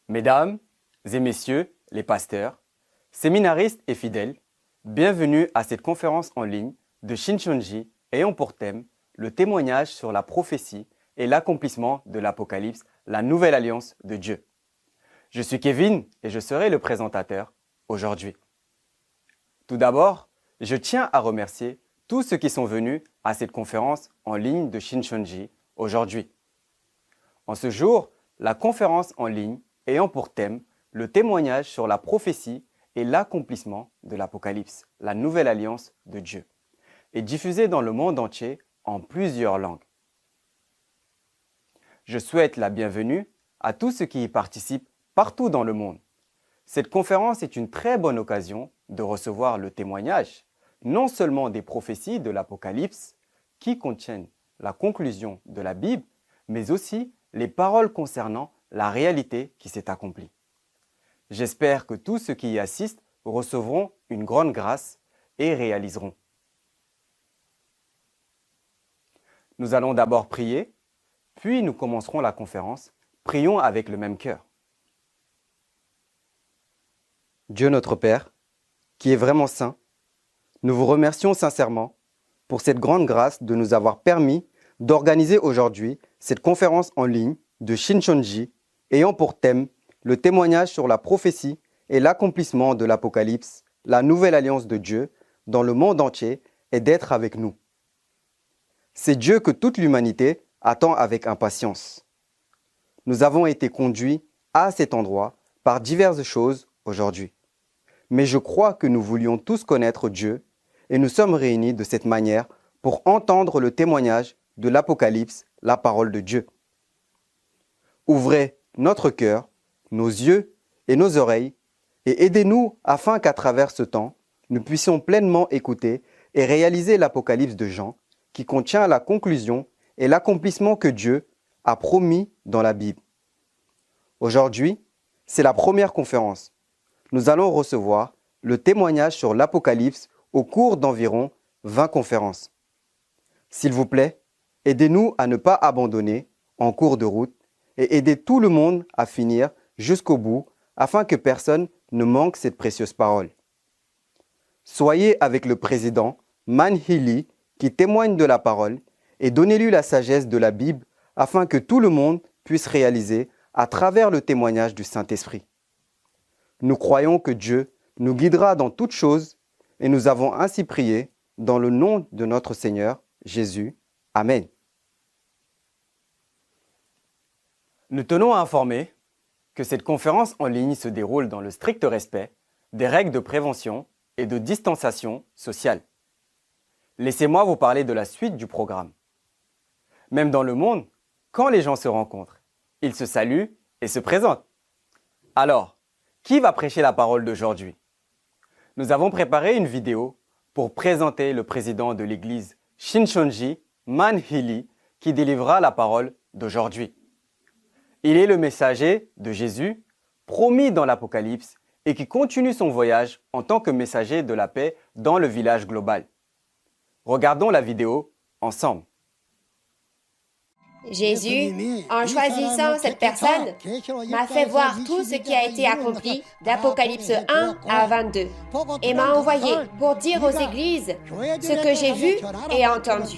Mesdames et messieurs les pasteurs, séminaristes et fidèles, bienvenue à cette conférence en ligne de Shincheonji ayant pour thème le témoignage sur la prophétie et l'accomplissement de l'Apocalypse, la nouvelle alliance de Dieu. Je suis Kevin et je serai le présentateur aujourd'hui. Tout d'abord, je tiens à remercier tous ceux qui sont venus à cette conférence en ligne de Shincheonji aujourd'hui. En ce jour, la conférence en ligne ayant pour thème le témoignage sur la prophétie et l'accomplissement de l'Apocalypse, la nouvelle alliance de Dieu, est diffusée dans le monde entier en plusieurs langues. Je souhaite la bienvenue à tous ceux qui y participent partout dans le monde. Cette conférence est une très bonne occasion de recevoir le témoignage, non seulement des prophéties de l'Apocalypse, qui contiennent la conclusion de la Bible, mais aussi les paroles concernant la réalité qui s'est accomplie. J'espère que tous ceux qui y assistent recevront une grande grâce et réaliseront. Nous allons d'abord prier, puis nous commencerons la conférence. Prions avec le même cœur. Dieu notre Père, qui est vraiment saint, nous vous remercions sincèrement pour cette grande grâce de nous avoir permis d'organiser aujourd'hui cette conférence en ligne de Shincheonji ayant pour thème le témoignage sur la prophétie et l'accomplissement de l'Apocalypse, la nouvelle alliance de Dieu dans le monde entier et d'être avec nous. C'est Dieu que toute l'humanité attend avec impatience. Nous avons été conduits à cet endroit par diverses choses aujourd'hui. Mais je crois que nous voulions tous connaître Dieu et nous sommes réunis de cette manière pour entendre le témoignage de l'Apocalypse, la parole de Dieu. Ouvrez notre cœur, nos yeux et nos oreilles et aidez-nous afin qu'à travers ce temps, nous puissions pleinement écouter et réaliser l'Apocalypse de Jean qui contient la conclusion et l'accomplissement que Dieu a promis dans la Bible. Aujourd'hui, c'est la première conférence. Nous allons recevoir le témoignage sur l'Apocalypse au cours d'environ 20 conférences. S'il vous plaît, aidez-nous à ne pas abandonner en cours de route et aidez tout le monde à finir jusqu'au bout afin que personne ne manque cette précieuse parole. Soyez avec le président Man Hee-lee qui témoigne de la parole et donnez-lui la sagesse de la Bible afin que tout le monde puisse réaliser à travers le témoignage du Saint-Esprit. Nous croyons que Dieu nous guidera dans toutes choses et nous avons ainsi prié dans le nom de notre Seigneur Jésus. Amen. Nous tenons à informer que cette conférence en ligne se déroule dans le strict respect des règles de prévention et de distanciation sociale. Laissez-moi vous parler de la suite du programme. Même dans le monde, quand les gens se rencontrent, ils se saluent et se présentent. Alors, qui va prêcher la parole d'aujourd'hui? Nous avons préparé une vidéo pour présenter le président de l'église Shincheonji, Man Hee-lee, qui délivrera la parole d'aujourd'hui. Il est le messager de Jésus, promis dans l'Apocalypse, et qui continue son voyage en tant que messager de la paix dans le village global. Regardons la vidéo ensemble. Jésus, en choisissant cette personne, m'a fait voir tout ce qui a été accompli d'Apocalypse 1 à 22 et m'a envoyé pour dire aux églises ce que j'ai vu et entendu.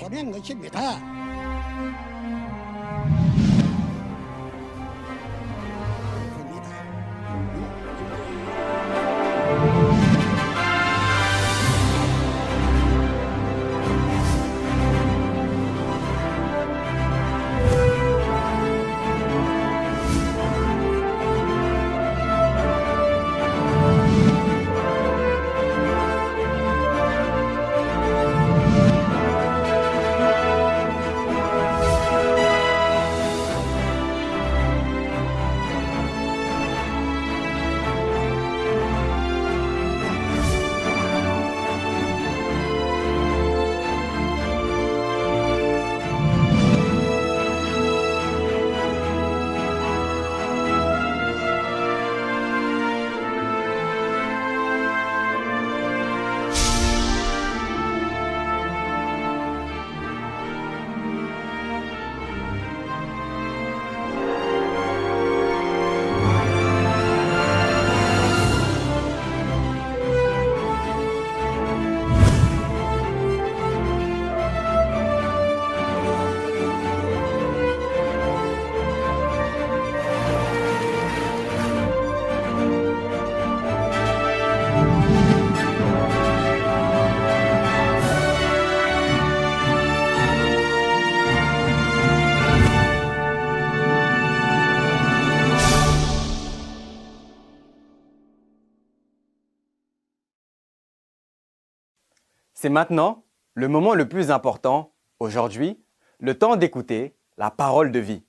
C'est maintenant le moment le plus important, aujourd'hui, le temps d'écouter la parole de vie.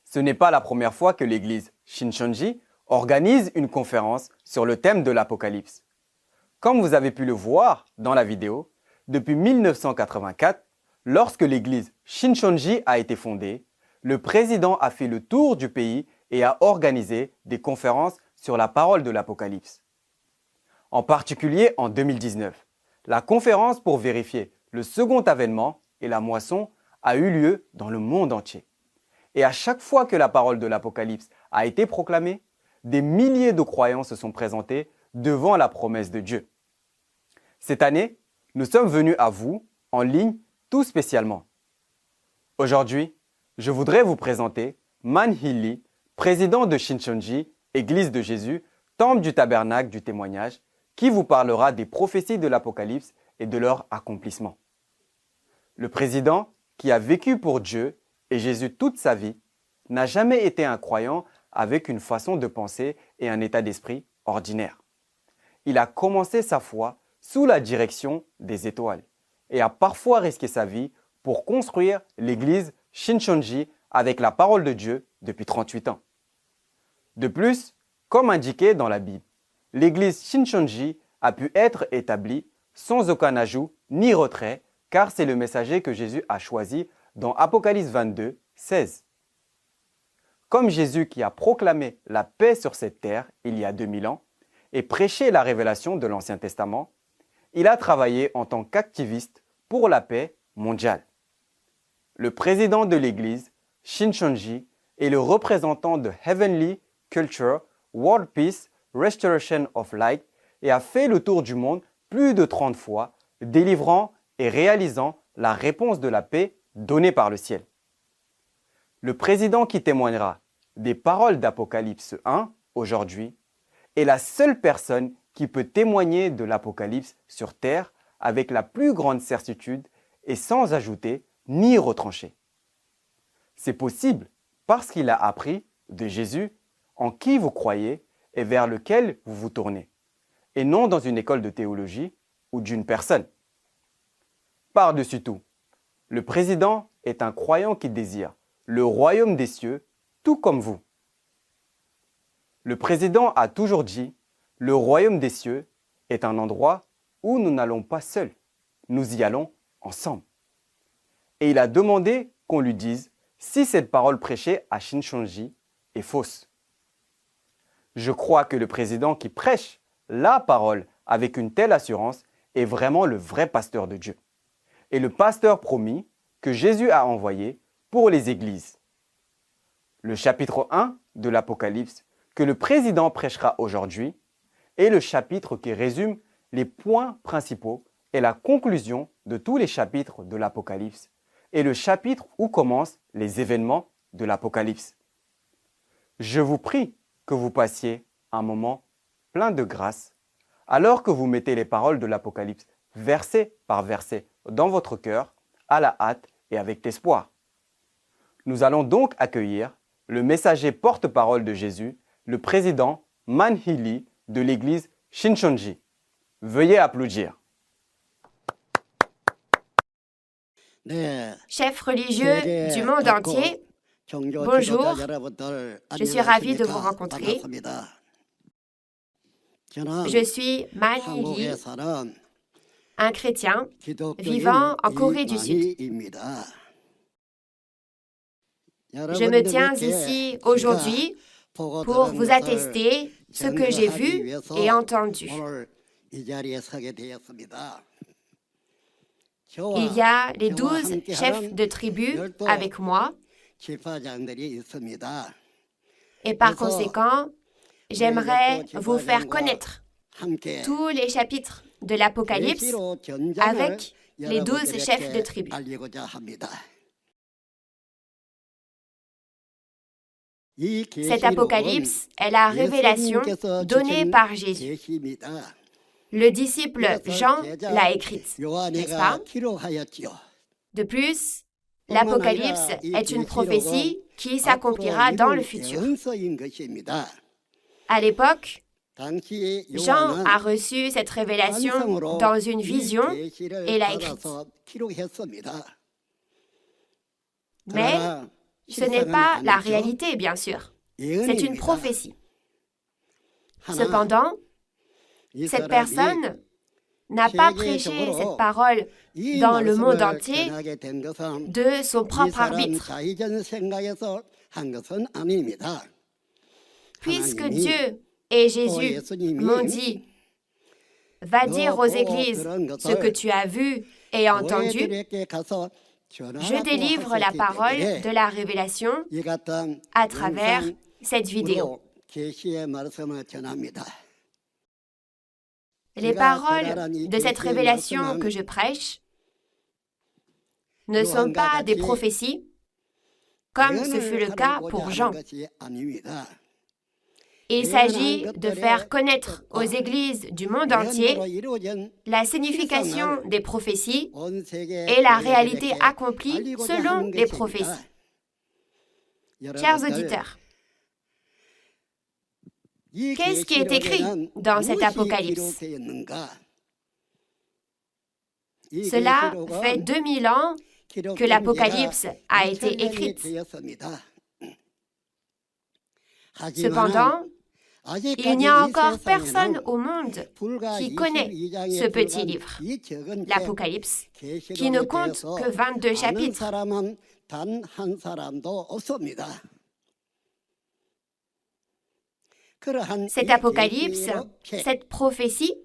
Ce n'est pas la première fois que l'église Shincheonji organise une conférence sur le thème de l'Apocalypse. Comme vous avez pu le voir dans la vidéo, depuis 1984, lorsque l'église Shincheonji a été fondée, le président a fait le tour du pays et a organisé des conférences sur la parole de l'Apocalypse. En particulier en 2019, la conférence pour vérifier le second avènement et la moisson a eu lieu dans le monde entier. Et à chaque fois que la parole de l'Apocalypse a été proclamée, des milliers de croyants se sont présentés devant la promesse de Dieu. Cette année, nous sommes venus à vous, en ligne, tout spécialement. Aujourd'hui, je voudrais vous présenter Man Hee Lee, président de Shincheonji, Église de Jésus, Temple du Tabernacle du Témoignage, qui vous parlera des prophéties de l'Apocalypse et de leur accomplissement. Le président, qui a vécu pour Dieu et Jésus toute sa vie, n'a jamais été un croyant avec une façon de penser et un état d'esprit ordinaire. Il a commencé sa foi sous la direction des étoiles et a parfois risqué sa vie pour construire l'église Shincheonji avec la parole de Dieu depuis 38 ans. De plus, comme indiqué dans la Bible, l'église Shincheonji a pu être établie sans aucun ajout ni retrait, car c'est le messager que Jésus a choisi dans Apocalypse 22, 16. Comme Jésus qui a proclamé la paix sur cette terre il y a 2000 ans et prêché la révélation de l'Ancien Testament, il a travaillé en tant qu'activiste pour la paix mondiale. Le président de l'église, Shincheonji, est le représentant de Heavenly Culture, World Peace, Restoration of Light et a fait le tour du monde plus de 30 fois, délivrant et réalisant la réponse de la paix donnée par le ciel. Le président qui témoignera des paroles d'Apocalypse 1 aujourd'hui est la seule personne qui peut témoigner de l'Apocalypse sur terre avec la plus grande certitude et sans ajouter ni retrancher. C'est possible parce qu'il a appris de Jésus en qui vous croyez et vers lequel vous vous tournez, et non dans une école de théologie ou d'une personne. Par-dessus tout, le président est un croyant qui désire le royaume des cieux, tout comme vous. Le président a toujours dit, le royaume des cieux est un endroit où nous n'allons pas seuls, nous y allons ensemble. Et il a demandé qu'on lui dise si cette parole prêchée à Shincheonji est fausse. Je crois que le président qui prêche la parole avec une telle assurance est vraiment le vrai pasteur de Dieu. Et le pasteur promis que Jésus a envoyé pour les églises. Le chapitre 1 de l'Apocalypse que le président prêchera aujourd'hui est le chapitre qui résume les points principaux et la conclusion de tous les chapitres de l'Apocalypse et le chapitre où commencent les événements de l'Apocalypse. Je vous prie que vous passiez un moment plein de grâce alors que vous mettez les paroles de l'Apocalypse verset par verset dans votre cœur, à la hâte et avec espoir. Nous allons donc accueillir le messager porte-parole de Jésus, le président Man Hee Lee de l'église Shincheonji. Veuillez applaudir. Chefs religieux du monde entier, bonjour, je suis ravi de vous rencontrer. Je suis Man Hee Lee, un chrétien vivant en Corée du Sud. Je me tiens ici aujourd'hui pour vous attester ce que j'ai vu et entendu. Il y a les 12 chefs de tribu avec moi et par conséquent, j'aimerais vous faire connaître tous les chapitres de l'Apocalypse avec les 12 chefs de tribu. Cet Apocalypse est la révélation donnée par Jésus. Le disciple Jean l'a écrite, n'est-ce pas? De plus, l'Apocalypse est une prophétie qui s'accomplira dans le futur. À l'époque, Jean a reçu cette révélation dans une vision et l'a écrite. Mais ce n'est pas la réalité, bien sûr. C'est une prophétie. Cependant, cette personne n'a pas prêché cette parole dans le monde entier de son propre arbitre. Puisque Dieu et Jésus m'ont dit, va dire aux églises ce que tu as vu et entendu, je délivre la parole de la révélation à travers cette vidéo. Les paroles de cette révélation que je prêche ne sont pas des prophéties, comme ce fut le cas pour Jean. Il s'agit de faire connaître aux églises du monde entier la signification des prophéties et la réalité accomplie selon les prophéties. Chers auditeurs, qu'est-ce qui est écrit dans cet Apocalypse? Cela fait 2000 ans que l'Apocalypse a été écrite. Cependant, il n'y a encore personne au monde qui connaît ce petit livre, l'Apocalypse, qui ne compte que 22 chapitres. Cet Apocalypse, cette prophétie,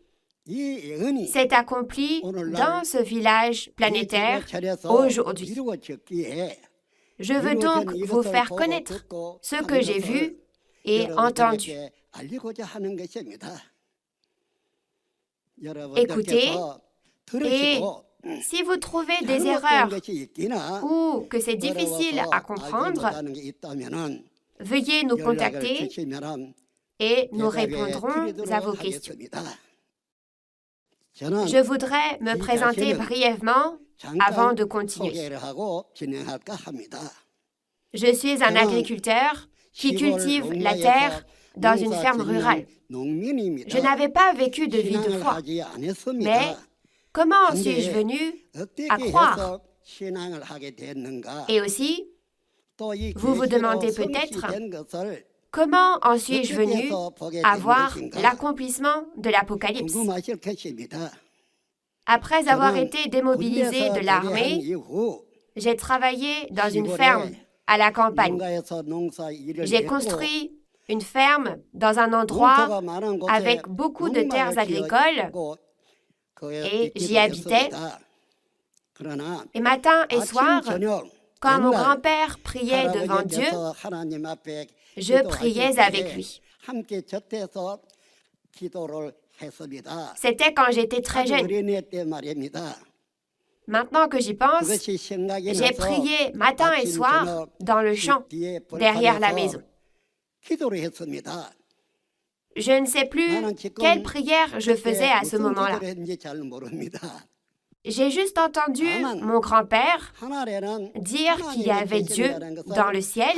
s'est accomplie dans ce village planétaire aujourd'hui. Je veux donc vous faire connaître ce que j'ai vu et entendu. Écoutez, et si vous trouvez des erreurs ou que c'est difficile à comprendre, veuillez nous contacter et nous répondrons à vos questions. Je voudrais me présenter brièvement avant de continuer. Je suis un agriculteur qui cultive la terre dans une ferme rurale. Je n'avais pas vécu de vie de foi, mais comment en suis-je venu à croire? Et aussi, vous vous demandez peut-être, comment en suis-je venu à voir l'accomplissement de l'Apocalypse? Après avoir été démobilisé de l'armée, j'ai travaillé dans une ferme à la campagne. J'ai construit une ferme dans un endroit avec beaucoup de terres agricoles et j'y habitais. Et matin et soir, quand mon grand-père priait devant Dieu, je priais avec lui. C'était quand j'étais très jeune. Maintenant que j'y pense, j'ai prié matin et soir dans le champ, derrière la maison. Je ne sais plus quelle prière je faisais à ce moment-là. J'ai juste entendu mon grand-père dire qu'il y avait Dieu dans le ciel,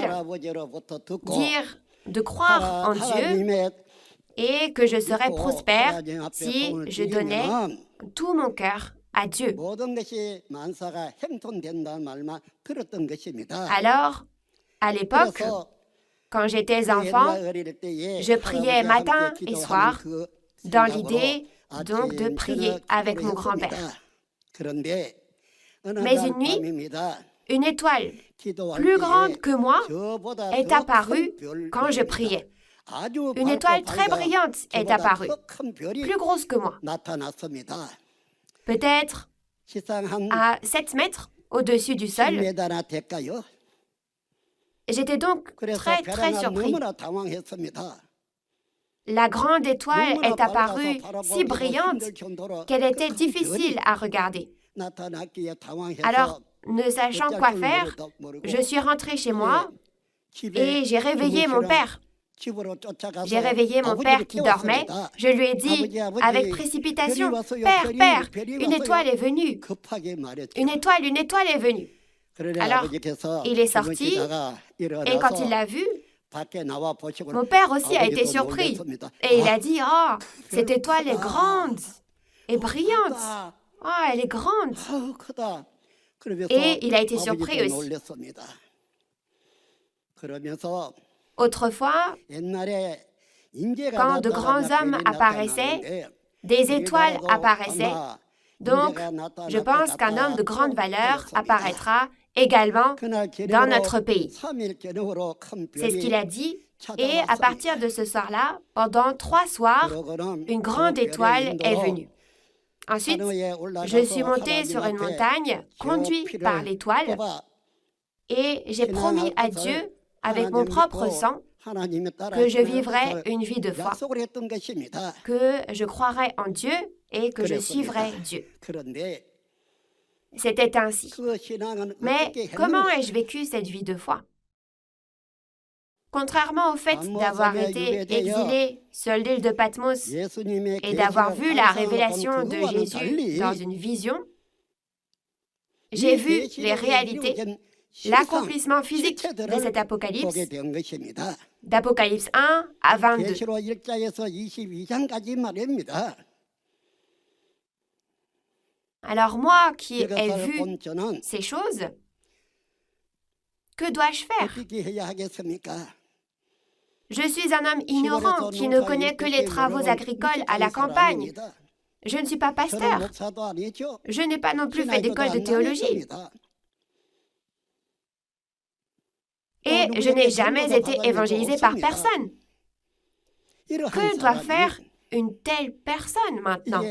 dire de croire en Dieu et que je serais prospère si je donnais tout mon cœur à Dieu. Alors, à l'époque, quand j'étais enfant, je priais matin et soir dans l'idée donc de prier avec mon grand-père. Mais une nuit, une étoile plus grande que moi est apparue quand je priais. Une étoile très brillante est apparue, plus grosse que moi. Peut-être à 7 mètres au-dessus du sol. J'étais donc très, très surpris. La grande étoile est apparue si brillante qu'elle était difficile à regarder. Alors, ne sachant quoi faire, je suis rentrée chez moi et j'ai réveillé mon père. J'ai réveillé mon père qui dormait. Je lui ai dit avec précipitation, « Père, Père, une étoile est venue. Une étoile est venue. » Alors, il est sorti et quand il l'a vu, Mon père aussi a été surpris et il a dit « Oh, cette étoile est grande et brillante. Oh, elle est grande. » Et il a été surpris aussi. Autrefois, quand de grands hommes apparaissaient, des étoiles apparaissaient. Donc, je pense qu'un homme de grande valeur apparaîtra également dans notre pays. C'est ce qu'il a dit. Et à partir de ce soir-là, pendant 3 soirs, une grande étoile est venue. Ensuite, je suis montée sur une montagne, conduit par l'étoile, et j'ai promis à Dieu, avec mon propre sang, que je vivrai une vie de foi, que je croirai en Dieu et que je suivrai Dieu. C'était ainsi. Mais comment ai-je vécu cette vie de foi? Contrairement au fait d'avoir été exilé sur l'île de Patmos et d'avoir vu la révélation de Jésus dans une vision, j'ai vu les réalités, l'accomplissement physique de cet apocalypse, d'Apocalypse 1 à 22. Alors moi qui ai vu ces choses, que dois-je faire? Je suis un homme ignorant qui ne connaît que les travaux agricoles à la campagne. Je ne suis pas pasteur. Je n'ai pas non plus fait d'école de théologie. Et je n'ai jamais été évangélisé par personne. Que doit faire une telle personne maintenant?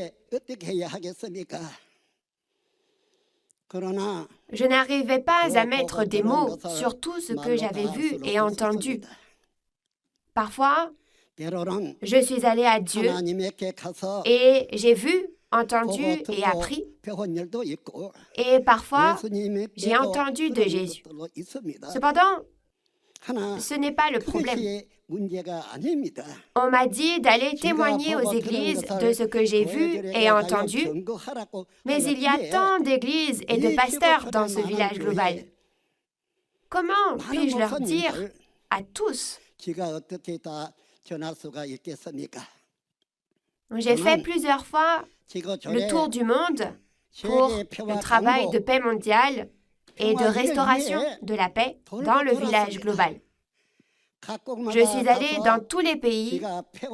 Je n'arrivais pas à mettre des mots sur tout ce que j'avais vu et entendu. Parfois, je suis allée à Dieu et j'ai vu, entendu et appris. Et parfois, j'ai entendu de Jésus. Cependant, ce n'est pas le problème. On m'a dit d'aller témoigner aux églises de ce que j'ai vu et entendu, mais il y a tant d'églises et de pasteurs dans ce village global. Comment puis-je leur dire à tous? J'ai fait plusieurs fois le tour du monde pour le travail de paix mondiale et de restauration de la paix dans le village global. Je suis allée dans tous les pays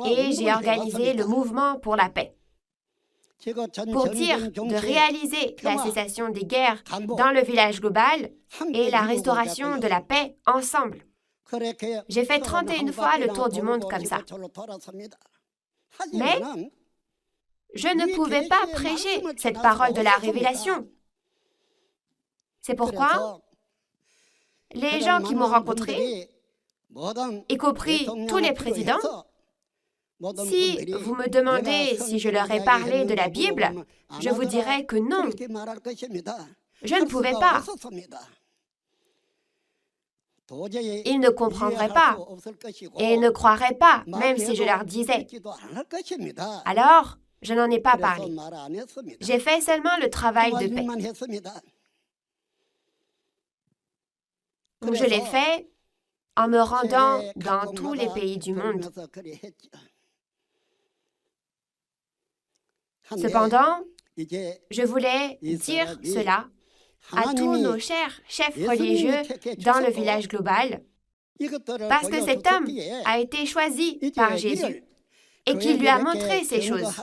et j'ai organisé le mouvement pour la paix. Pour dire de réaliser la cessation des guerres dans le village global et la restauration de la paix ensemble. J'ai fait 31 fois le tour du monde comme ça. Mais je ne pouvais pas prêcher cette parole de la révélation. C'est pourquoi les gens qui m'ont rencontré, y compris tous les présidents, si vous me demandez si je leur ai parlé de la Bible, je vous dirai que non. Je ne pouvais pas. Ils ne comprendraient pas et ne croiraient pas, même si je leur disais. Alors, je n'en ai pas parlé. J'ai fait seulement le travail de paix. Je l'ai fait en me rendant dans tous les pays du monde. Cependant, je voulais dire cela à tous nos chers chefs religieux dans le village global, parce que cet homme a été choisi par Jésus et qu'il lui a montré ces choses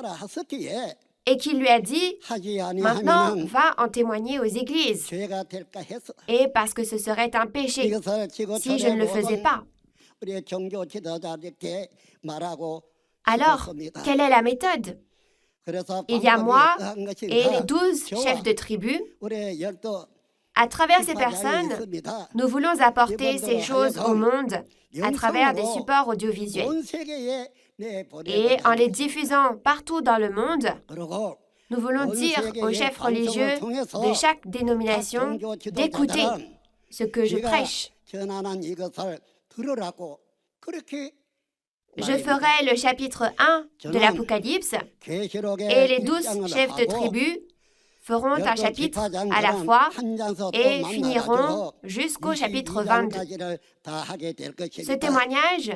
et qu'il lui a dit « Maintenant, va en témoigner aux églises » et parce que ce serait un péché si je ne le faisais pas. Alors, quelle est la méthode? Il y a moi et les 12 chefs de tribu. À travers ces personnes, nous voulons apporter ces choses au monde à travers des supports audiovisuels. Et en les diffusant partout dans le monde, nous voulons dire aux chefs religieux de chaque dénomination d'écouter ce que je prêche. Je ferai le chapitre 1 de l'Apocalypse et les 12 chefs de tribu feront un chapitre à la fois et finiront jusqu'au chapitre 22. Ce témoignage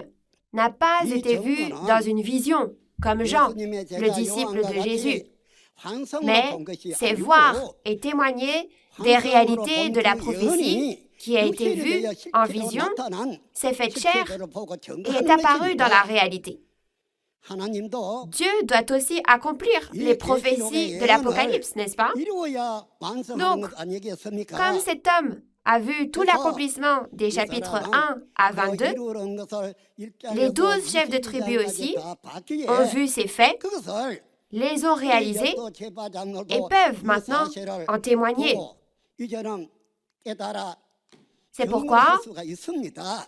n'a pas été vu dans une vision, comme Jean, le disciple de Jésus, mais c'est voir et témoigner des réalités de la prophétie qui a été vue en vision, s'est faite chair et est apparue dans la réalité. Dieu doit aussi accomplir les prophéties de l'Apocalypse, n'est-ce pas? Donc, comme cet homme a vu tout l'accomplissement des chapitres 1 à 22, les 12 chefs de tribu aussi ont vu ces faits, les ont réalisés et peuvent maintenant en témoigner. C'est pourquoi,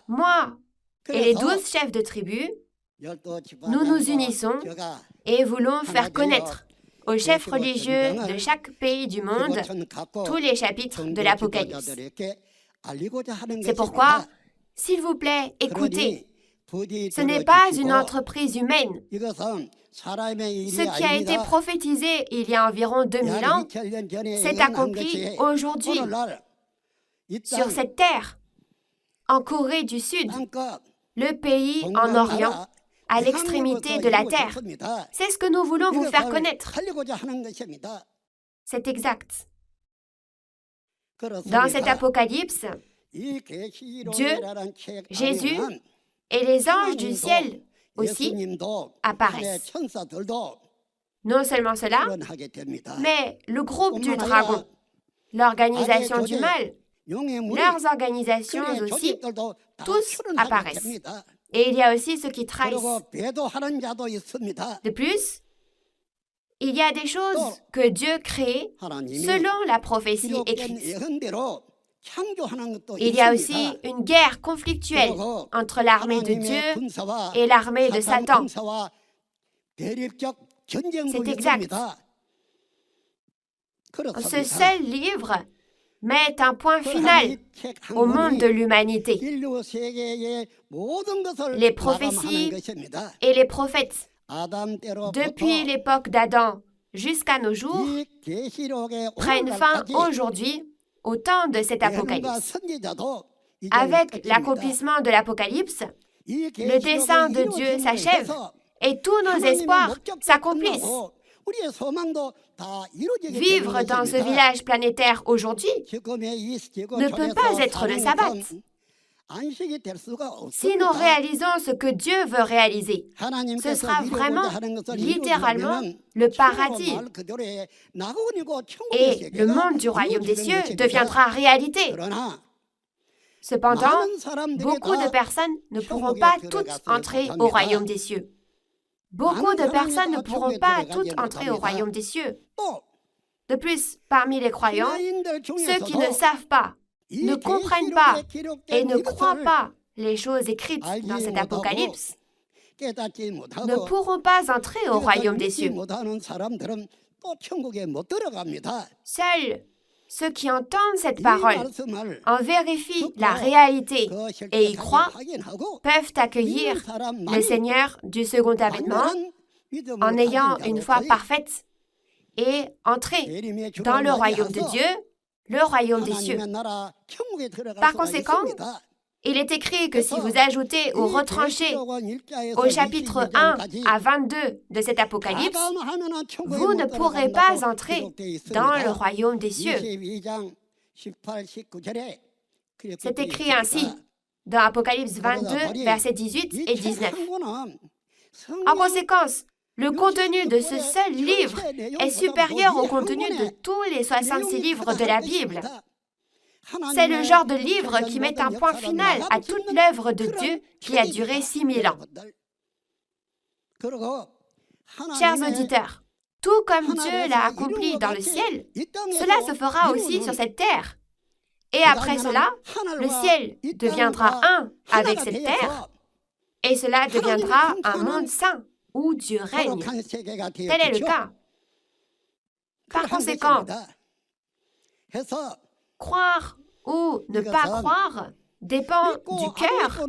moi et les 12 chefs de tribu, nous nous unissons et voulons faire connaître aux chefs religieux de chaque pays du monde tous les chapitres de l'Apocalypse. C'est pourquoi, s'il vous plaît, écoutez, ce n'est pas une entreprise humaine. Ce qui a été prophétisé il y a environ 2000 ans s'est accompli aujourd'hui sur cette terre, en Corée du Sud, le pays en Orient, à l'extrémité de la terre. C'est ce que nous voulons vous faire connaître. C'est exact. Dans cet apocalypse, Dieu, Jésus et les anges du ciel aussi apparaissent. Non seulement cela, mais le groupe du dragon, l'organisation du mal, leurs organisations aussi, tous apparaissent. Et il y a aussi ceux qui trahissent. De plus, il y a des choses que Dieu crée selon la prophétie écrite. Il y a aussi une guerre conflictuelle entre l'armée de Dieu et l'armée de Satan. C'est exact. Ce seul livre met un point final au monde de l'humanité. Les prophéties et les prophètes, depuis l'époque d'Adam jusqu'à nos jours, prennent fin aujourd'hui au temps de cet apocalypse. Avec l'accomplissement de l'apocalypse, le dessein de Dieu s'achève et tous nos espoirs s'accomplissent. Vivre dans ce village planétaire aujourd'hui ne peut pas être le sabbat. Si nous réalisons ce que Dieu veut réaliser, ce sera vraiment, littéralement, le paradis. Et le monde du royaume des cieux deviendra réalité. Cependant, beaucoup de personnes ne pourront pas toutes entrer au royaume des cieux. Beaucoup de personnes ne pourront pas toutes entrer au royaume des cieux. De plus, parmi les croyants, ceux qui ne savent pas, ne comprennent pas et ne croient pas les choses écrites dans cet apocalypse, ne pourront pas entrer au royaume des cieux. Seuls ceux qui entendent cette parole, en vérifient la réalité et y croient, peuvent accueillir le Seigneur du second avènement en ayant une foi parfaite et entrer dans le royaume de Dieu, le royaume des cieux. Par conséquent, il est écrit que si vous ajoutez ou retranchez au chapitre 1 à 22 de cet apocalypse, vous ne pourrez pas entrer dans le royaume des cieux. C'est écrit ainsi dans Apocalypse 22, versets 18 et 19. En conséquence, le contenu de ce seul livre est supérieur au contenu de tous les 66 livres de la Bible. C'est le genre de livre qui met un point final à toute l'œuvre de Dieu qui a duré 6000 ans. Chers auditeurs, tout comme Dieu l'a accompli dans le ciel, cela se fera aussi sur cette terre. Et après cela, le ciel deviendra un avec cette terre, et cela deviendra un monde saint où Dieu règne. Tel est le cas. Par conséquent, croire ou ne pas croire dépend du cœur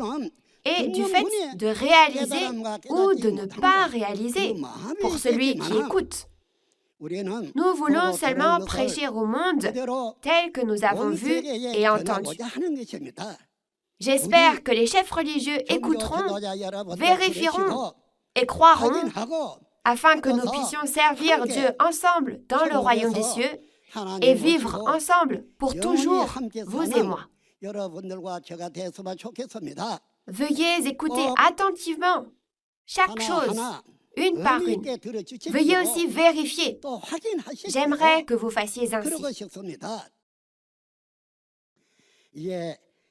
et du fait de réaliser ou de ne pas réaliser pour celui qui écoute. Nous voulons seulement prêcher au monde tel que nous avons vu et entendu. J'espère que les chefs religieux écouteront, vérifieront et croiront afin que nous puissions servir Dieu ensemble dans le royaume des cieux et vivre ensemble pour toujours, vous et moi. Veuillez écouter attentivement chaque chose, une par une. Veuillez aussi vérifier. J'aimerais que vous fassiez ainsi.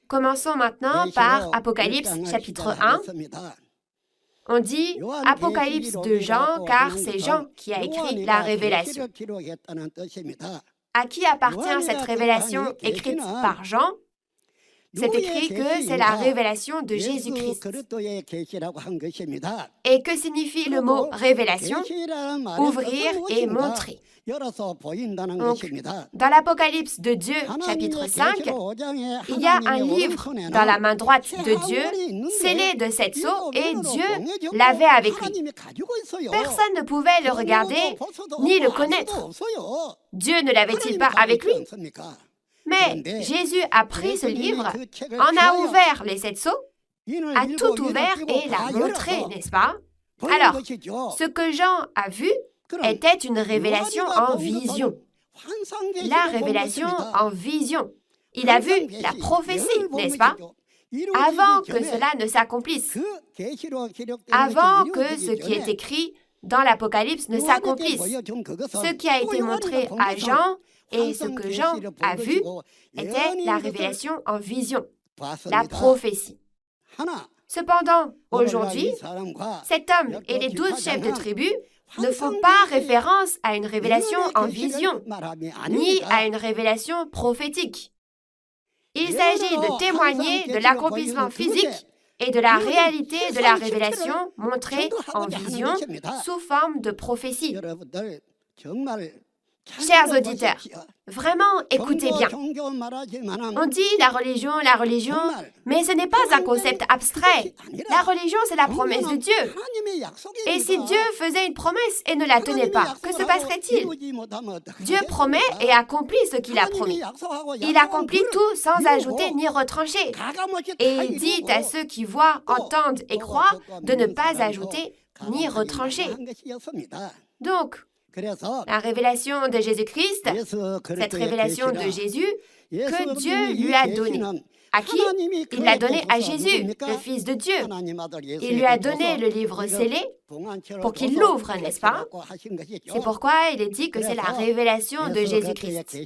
Commençons maintenant par Apocalypse chapitre 1. On dit Apocalypse de Jean car c'est Jean qui a écrit la révélation. À qui appartient cette révélation écrite par Jean? C'est écrit que c'est la révélation de Jésus-Christ. Et que signifie le mot révélation? Ouvrir et montrer. Donc, dans l'Apocalypse de Dieu, chapitre 5, il y a un livre dans la main droite de Dieu, scellé de 7 sceaux, et Dieu l'avait avec lui. Personne ne pouvait le regarder ni le connaître. Dieu ne l'avait-il pas avec lui? Mais Jésus a pris ce livre, en a ouvert les 7 sceaux, a tout ouvert et l'a montré, n'est-ce pas? Alors, ce que Jean a vu était une révélation en vision. La révélation en vision. Il a vu la prophétie, n'est-ce pas? Avant que cela ne s'accomplisse. Avant que ce qui est écrit dans l'Apocalypse ne s'accomplisse. Ce qui a été montré à Jean et ce que Jean a vu était la révélation en vision, la prophétie. Cependant, aujourd'hui, cet homme et les 12 chefs de tribu ne font pas référence à une révélation en vision, ni à une révélation prophétique. Il s'agit de témoigner de l'accomplissement physique et de la réalité de la révélation montrée en vision sous forme de prophétie. Chers auditeurs, vraiment écoutez bien. On dit la religion, mais ce n'est pas un concept abstrait. La religion, c'est la promesse de Dieu. Et si Dieu faisait une promesse et ne la tenait pas, que se passerait-il? Dieu promet et accomplit ce qu'il a promis. Il accomplit tout sans ajouter ni retrancher. Et il dit à ceux qui voient, entendent et croient de ne pas ajouter ni retrancher. Donc, la révélation de Jésus-Christ, cette révélation de Jésus que Dieu lui a donnée. À qui? Il l'a donnée à Jésus, le Fils de Dieu. Il lui a donné le livre scellé pour qu'il l'ouvre, n'est-ce pas? C'est pourquoi il est dit que c'est la révélation de Jésus-Christ.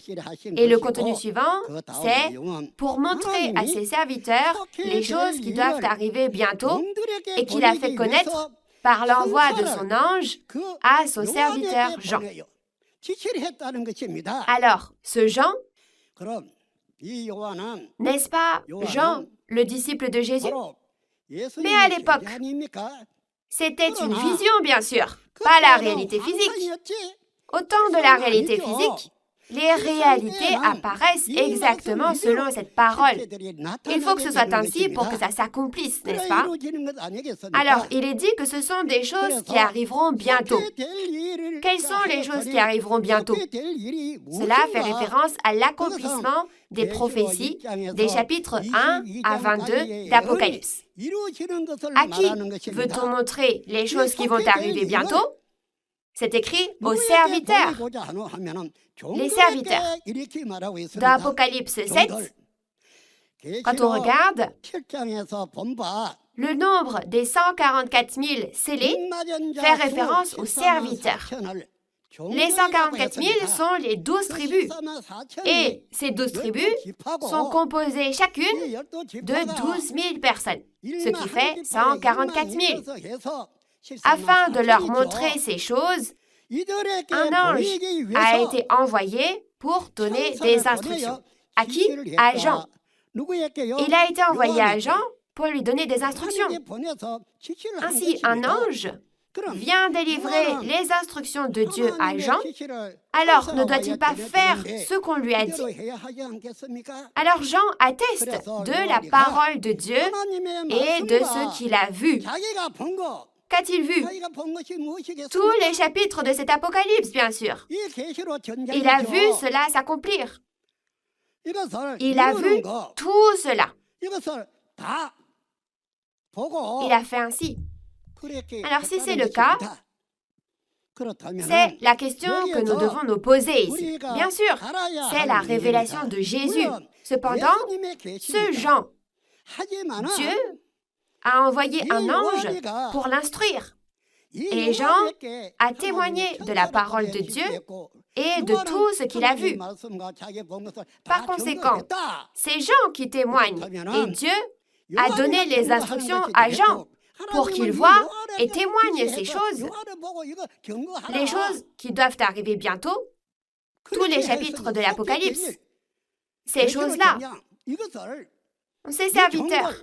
Et le contenu suivant, c'est pour montrer à ses serviteurs les choses qui doivent arriver bientôt et qu'il a fait connaître par l'envoi de son ange à son serviteur Jean. Alors, ce Jean, n'est-ce pas Jean, le disciple de Jésus? Mais à l'époque, c'était une vision, bien sûr, pas la réalité physique. Au temps de la réalité physique, les réalités apparaissent exactement selon cette parole. Il faut que ce soit ainsi pour que ça s'accomplisse, n'est-ce pas? Alors, il est dit que ce sont des choses qui arriveront bientôt. Quelles sont les choses qui arriveront bientôt? Cela fait référence à l'accomplissement des prophéties des chapitres 1 à 22 d'Apocalypse. À qui veut-on montrer les choses qui vont arriver bientôt? C'est écrit aux serviteurs. Les serviteurs. Dans Apocalypse 7, quand on regarde, le nombre des 144 000 scellés fait référence aux serviteurs. Les 144 000 sont les 12 tribus. Et ces 12 tribus sont composées chacune de 12 000 personnes, ce qui fait 144 000. Afin de leur montrer ces choses, un ange a été envoyé pour donner des instructions. À qui? À Jean. Il a été envoyé à Jean pour lui donner des instructions. Ainsi, un ange vient délivrer les instructions de Dieu à Jean. Alors, ne doit-il pas faire ce qu'on lui a dit? Alors, Jean atteste de la parole de Dieu et de ce qu'il a vu. Qu'a-t-il vu? Tous les chapitres de cet Apocalypse, bien sûr. Il a vu cela s'accomplir. Il a vu tout cela. Il a fait ainsi. Alors, si c'est le cas, c'est la question que nous devons nous poser ici. Bien sûr, c'est la révélation de Jésus. Cependant, ce Jean, Dieu a envoyé un ange pour l'instruire. Et Jean a témoigné de la parole de Dieu et de tout ce qu'il a vu. Par conséquent, c'est Jean qui témoigne et Dieu a donné les instructions à Jean pour qu'il voie et témoigne ces choses, les choses qui doivent arriver bientôt, tous les chapitres de l'Apocalypse. Ces choses-là, ses serviteurs,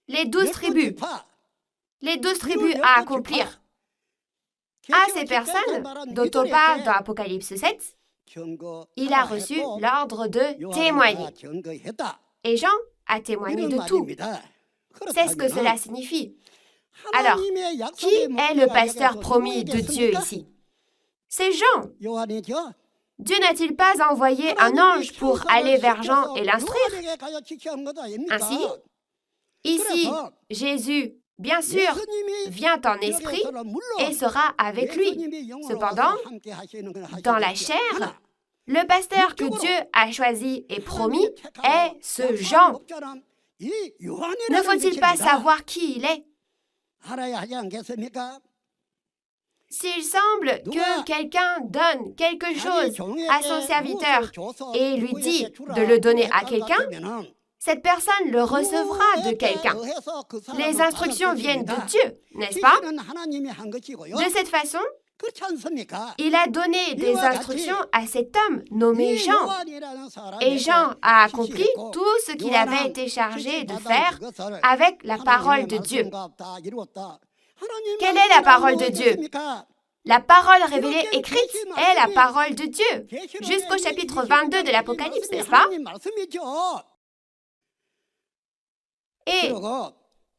les 12 tribus à accomplir. À ces personnes dont on parle dans Apocalypse 7, il a reçu l'ordre de témoigner. Et Jean a témoigné de tout. C'est ce que cela signifie. Alors, qui est le pasteur promis de Dieu ici? C'est Jean. Dieu n'a-t-il pas envoyé un ange pour aller vers Jean et l'instruire? Ainsi, ici, Jésus, bien sûr, vient en esprit et sera avec lui. Cependant, dans la chair, le pasteur que Dieu a choisi et promis est ce Jean. Ne faut-il pas savoir qui il est? S'il semble que quelqu'un donne quelque chose à son serviteur et lui dit de le donner à quelqu'un, cette personne le recevra de quelqu'un. Les instructions viennent de Dieu, n'est-ce pas? De cette façon, il a donné des instructions à cet homme nommé Jean. Et Jean a accompli tout ce qu'il avait été chargé de faire avec la parole de Dieu. Quelle est la parole de Dieu? La parole révélée écrite est la parole de Dieu, jusqu'au chapitre 22 de l'Apocalypse, n'est-ce pas? Et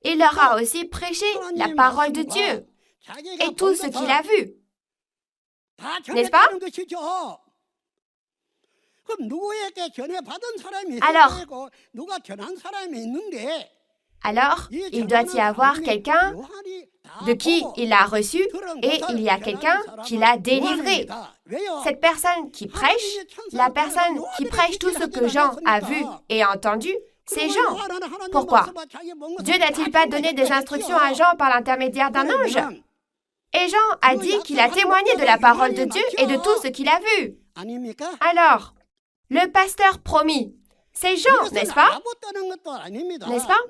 il leur a aussi prêché la parole de Dieu et tout ce qu'il a vu. N'est-ce pas? Alors, il doit y avoir quelqu'un de qui il a reçu et il y a quelqu'un qui l'a délivré. Cette personne qui prêche, la personne qui prêche tout ce que Jean a vu et entendu, c'est Jean. Pourquoi? Dieu n'a-t-il pas donné des instructions à Jean par l'intermédiaire d'un ange? Et Jean a dit qu'il a témoigné de la parole de Dieu et de tout ce qu'il a vu. Alors, le pasteur promis, c'est Jean, n'est-ce pas? N'est-ce pas?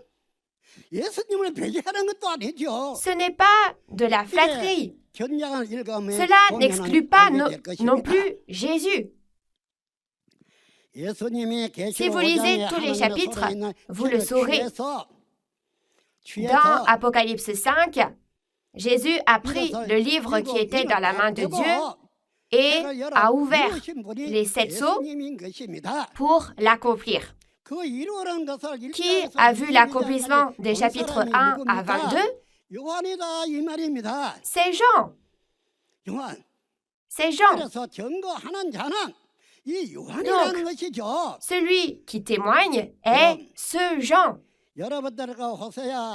Ce n'est pas de la flatterie. Cela n'exclut pas non plus Jésus. Si vous lisez tous les chapitres, vous le saurez. Dans Apocalypse 5, Jésus a pris le livre qui était dans la main de Dieu et a ouvert les 7 sceaux pour l'accomplir. Qui a vu l'accomplissement des chapitres 1 à 22? C'est Jean. C'est Jean. Donc, celui qui témoigne est ce Jean.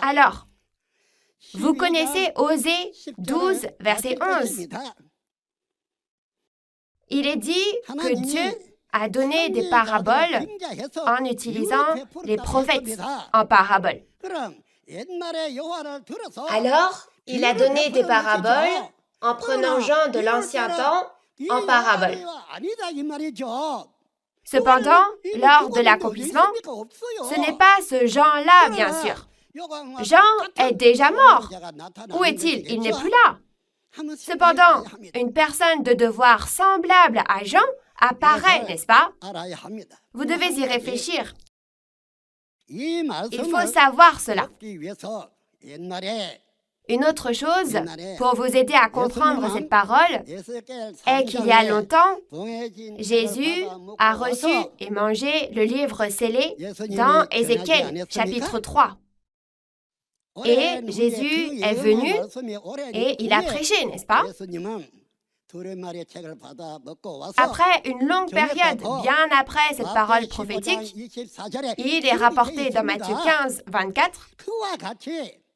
Alors, vous connaissez Osée 12, verset 11. Il est dit que Dieu a donné des paraboles en utilisant les prophètes en paraboles. Alors, il a donné des paraboles en prenant Jean de l'Ancien Temps en parabole. Cependant, lors de l'accomplissement, ce n'est pas ce Jean-là, bien sûr. Jean est déjà mort. Où est-il? Il n'est plus là. Cependant, une personne de devoir semblable à Jean apparaît, n'est-ce pas? Vous devez y réfléchir. Il faut savoir cela. Une autre chose, pour vous aider à comprendre cette parole, est qu'il y a longtemps, Jésus a reçu et mangé le livre scellé dans Ézéchiel, chapitre 3. Et Jésus est venu et il a prêché, n'est-ce pas? Après une longue période, bien après cette parole prophétique, il est rapporté dans Matthieu 15, 24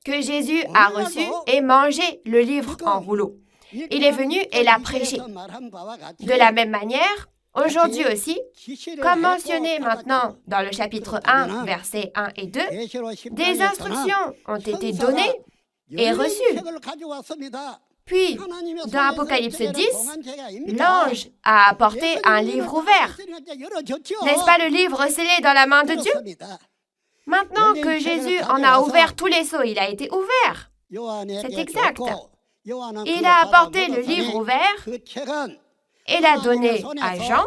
que Jésus a reçu et mangé le livre en rouleau. Il est venu et l'a prêché. De la même manière, aujourd'hui aussi, comme mentionné maintenant dans le chapitre 1, versets 1 et 2, des instructions ont été données et reçues. Puis, dans Apocalypse 10, l'ange a apporté un livre ouvert. N'est-ce pas le livre scellé dans la main de Dieu? Maintenant que Jésus en a ouvert tous les sceaux, il a été ouvert. C'est exact. Il a apporté le livre ouvert et l'a donné à Jean,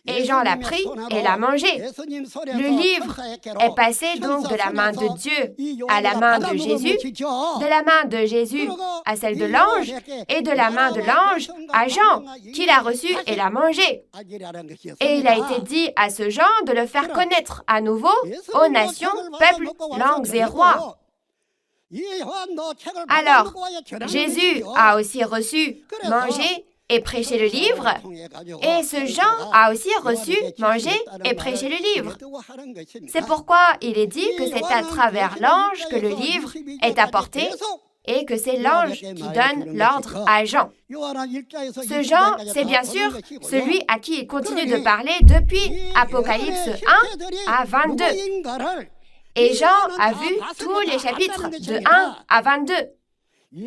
et Jean l'a pris et l'a mangé. Le livre est passé donc de la main de Dieu à la main de Jésus, de la main de Jésus à celle de l'ange, et de la main de l'ange à Jean, qui l'a reçu et l'a mangé. Et il a été dit à ce Jean de le faire connaître à nouveau aux nations, peuples, langues et rois. Alors, Jésus a aussi reçu, mangé et prêché le livre, et ce Jean a aussi reçu, mangé et prêché le livre. C'est pourquoi il est dit que c'est à travers l'ange que le livre est apporté et que c'est l'ange qui donne l'ordre à Jean. Ce Jean, c'est bien sûr celui à qui il continue de parler depuis Apocalypse 1 à 22. Et Jean a vu tous les chapitres de 1 à 22.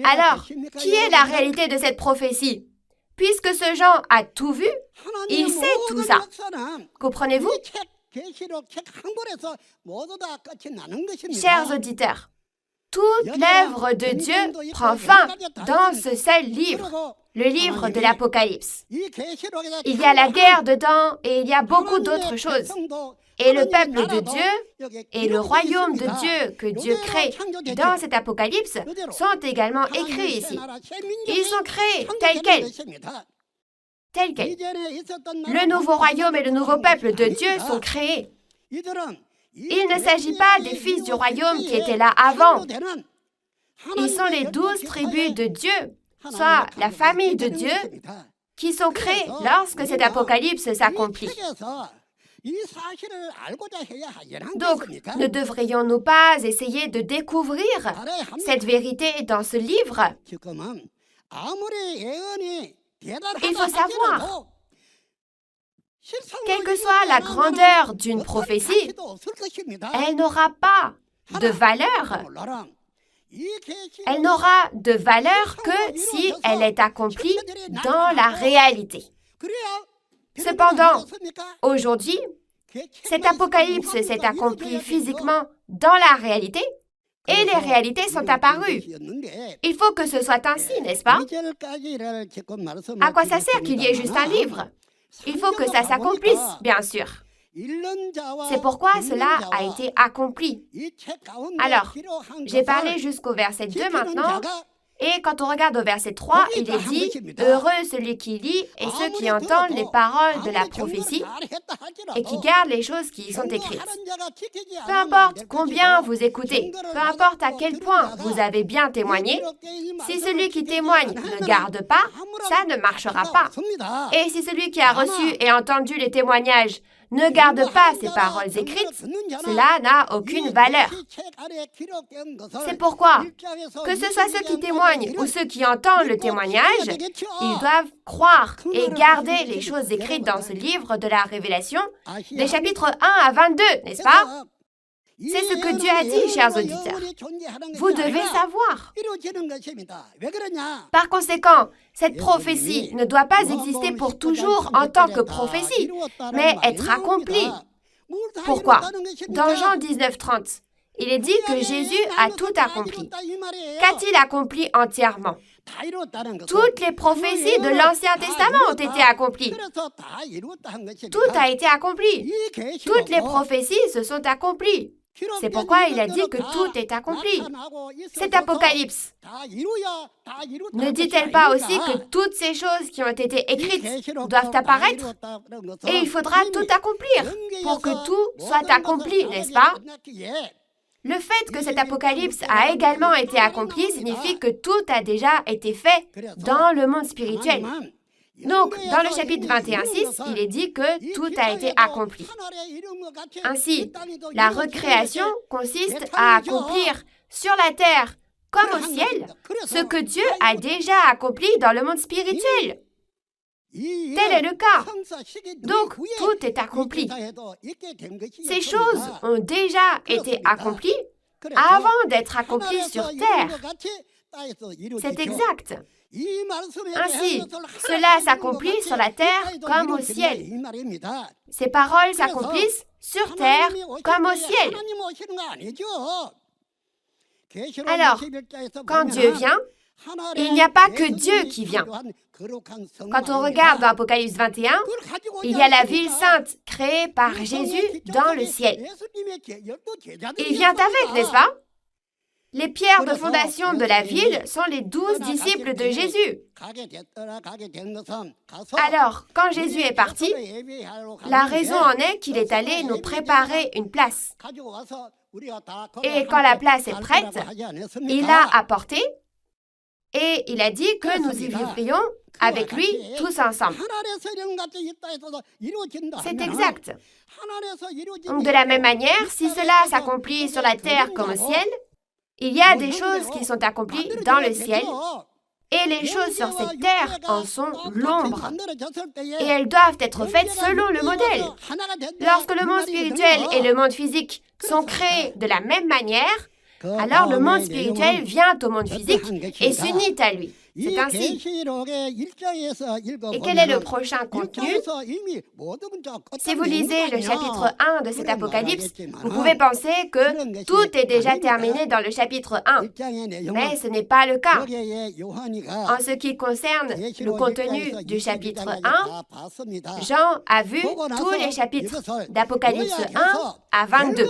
Alors, qui est la réalité de cette prophétie? Puisque ce Jean a tout vu, il sait tout ça. Comprenez-vous? Chers auditeurs, toute l'œuvre de Dieu prend fin dans ce seul livre, le livre de l'Apocalypse. Il y a la guerre dedans et il y a beaucoup d'autres choses. Et le peuple de Dieu et le royaume de Dieu que Dieu crée dans cet apocalypse sont également écrits ici. Ils sont créés tels quels. Tels quels. Le nouveau royaume et le nouveau peuple de Dieu sont créés. Il ne s'agit pas des fils du royaume qui étaient là avant. Ils sont les 12 tribus de Dieu, soit la famille de Dieu, qui sont créées lorsque cet apocalypse s'accomplit. Donc, ne devrions-nous pas essayer de découvrir cette vérité dans ce livre? Il faut savoir, quelle que soit la grandeur d'une prophétie, elle n'aura pas de valeur. Elle n'aura de valeur que si elle est accomplie dans la réalité. Cependant, aujourd'hui, cet apocalypse s'est accompli physiquement dans la réalité et les réalités sont apparues. Il faut que ce soit ainsi, n'est-ce pas? À quoi ça sert qu'il y ait juste un livre? Il faut que ça s'accomplisse, bien sûr. C'est pourquoi cela a été accompli. Alors, j'ai parlé jusqu'au verset 2 maintenant. Et quand on regarde au verset 3, il est dit « Heureux celui qui lit et ceux qui entendent les paroles de la prophétie et qui gardent les choses qui y sont écrites. » Peu importe combien vous écoutez, peu importe à quel point vous avez bien témoigné, si celui qui témoigne ne garde pas, ça ne marchera pas. Et si celui qui a reçu et entendu les témoignages ne garde pas ces paroles écrites, cela n'a aucune valeur. C'est pourquoi, que ce soit ceux qui témoignent ou ceux qui entendent le témoignage, ils doivent croire et garder les choses écrites dans ce livre de la Révélation, des chapitres 1 à 22, n'est-ce pas? C'est ce que Dieu a dit, chers auditeurs. Vous devez savoir. Par conséquent, cette prophétie ne doit pas exister pour toujours en tant que prophétie, mais être accomplie. Pourquoi? Dans Jean 19, 30, il est dit que Jésus a tout accompli. Qu'a-t-il accompli entièrement? Toutes les prophéties de l'Ancien Testament ont été accomplies. Tout a été accompli. Toutes les prophéties se sont accomplies. C'est pourquoi il a dit que tout est accompli. Cet apocalypse ne dit-elle pas aussi que toutes ces choses qui ont été écrites doivent apparaître? Et il faudra tout accomplir pour que tout soit accompli, n'est-ce pas? Le fait que cet apocalypse a également été accompli signifie que tout a déjà été fait dans le monde spirituel. Donc, dans le chapitre 21:6, il est dit que tout a été accompli. Ainsi, la recréation consiste à accomplir sur la terre comme au ciel ce que Dieu a déjà accompli dans le monde spirituel. Tel est le cas. Donc, tout est accompli. Ces choses ont déjà été accomplies avant d'être accomplies sur terre. C'est exact. Ainsi, cela s'accomplit sur la terre comme au ciel. Ces paroles s'accomplissent sur terre comme au ciel. Alors, quand Dieu vient, il n'y a pas que Dieu qui vient. Quand on regarde dans Apocalypse 21, il y a la ville sainte créée par Jésus dans le ciel. Il vient avec, n'est-ce pas? Les pierres de fondation de la ville sont les 12 disciples de Jésus. Alors, quand Jésus est parti, la raison en est qu'il est allé nous préparer une place. Et quand la place est prête, il l'a apportée et il a dit que nous y vivrions avec lui tous ensemble. C'est exact. Donc, de la même manière, si cela s'accomplit sur la terre comme au ciel, il y a des choses qui sont accomplies dans le ciel et les choses sur cette terre en sont l'ombre. Et elles doivent être faites selon le modèle. Lorsque le monde spirituel et le monde physique sont créés de la même manière, alors le monde spirituel vient au monde physique et s'unit à lui. C'est ainsi. Et quel est le prochain contenu? Si vous lisez le chapitre 1 de cet Apocalypse, vous pouvez penser que tout est déjà terminé dans le chapitre 1. Mais ce n'est pas le cas. En ce qui concerne le contenu du chapitre 1, Jean a vu tous les chapitres d'Apocalypse 1 à 22.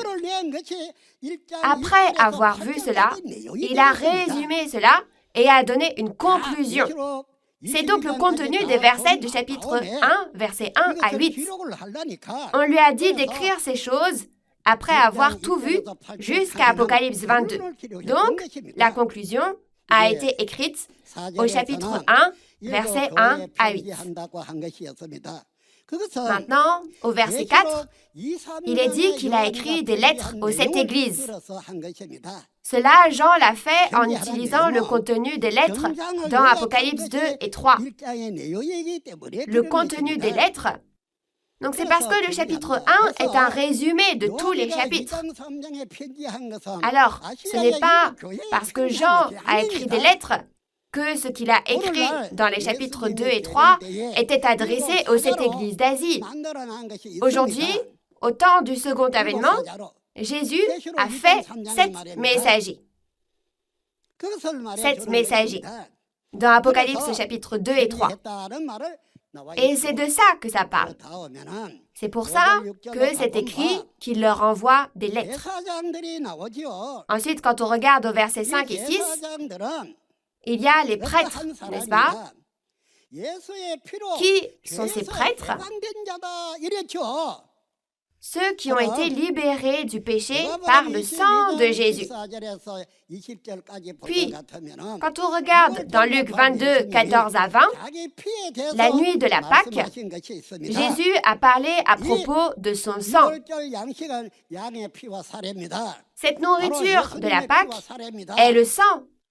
Après avoir vu cela, il a résumé cela et a donné une conclusion. C'est donc le contenu des versets du chapitre 1, versets 1 à 8. On lui a dit d'écrire ces choses après avoir tout vu jusqu'à Apocalypse 22. Donc, la conclusion a été écrite au chapitre 1, versets 1 à 8. Maintenant, au verset 4, il est dit qu'il a écrit des lettres aux 7 églises. Cela, Jean l'a fait en utilisant le contenu des lettres dans Apocalypse 2 et 3. Le contenu des lettres, donc c'est parce que le chapitre 1 est un résumé de tous les chapitres. Alors, ce n'est pas parce que Jean a écrit des lettres que ce qu'il a écrit dans les chapitres 2 et 3 était adressé aux 7 églises d'Asie. Aujourd'hui, au temps du second avènement, Jésus a fait 7 messagers. 7 messagers dans Apocalypse chapitre 2 et 3. Et c'est de ça que ça parle. C'est pour ça que c'est écrit qu'il leur envoie des lettres. Ensuite, quand on regarde au versets 5 et 6, il y a les prêtres, n'est-ce pas? Qui sont ces prêtres? Ceux qui ont été libérés du péché par le sang de Jésus. Puis, quand on regarde dans Luc 22, 14 à 20, la nuit de la Pâque, Jésus a parlé à propos de son sang. Cette nourriture de la Pâque est le sang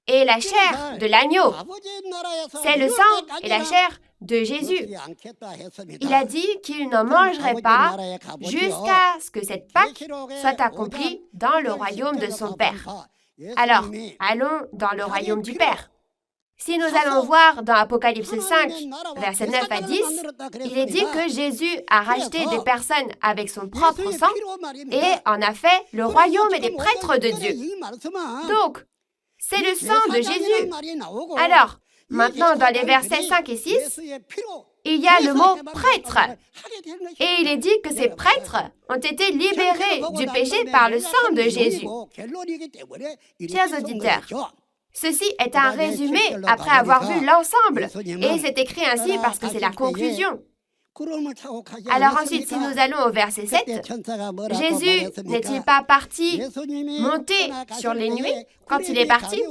et la chair de l'agneau. C'est le sang et la chair de Jésus. Il a dit qu'il n'en mangerait pas jusqu'à ce que cette Pâque soit accomplie dans le royaume de son Père. Alors, allons dans le royaume du Père. Si nous allons voir dans Apocalypse 5, versets 9 à 10, il est dit que Jésus a racheté des personnes avec son propre sang et en a fait le royaume et des prêtres de Dieu. Donc, c'est le sang de Jésus. Alors, maintenant, dans les versets 5 et 6, il y a le mot « prêtre ». Et il est dit que ces prêtres ont été libérés du péché par le sang de Jésus. Chers auditeurs, ceci est un résumé après avoir vu l'ensemble. Et c'est écrit ainsi parce que c'est la conclusion. Alors ensuite, si nous allons au verset 7, Jésus n'est-il pas parti monter sur les nuées quand il est parti?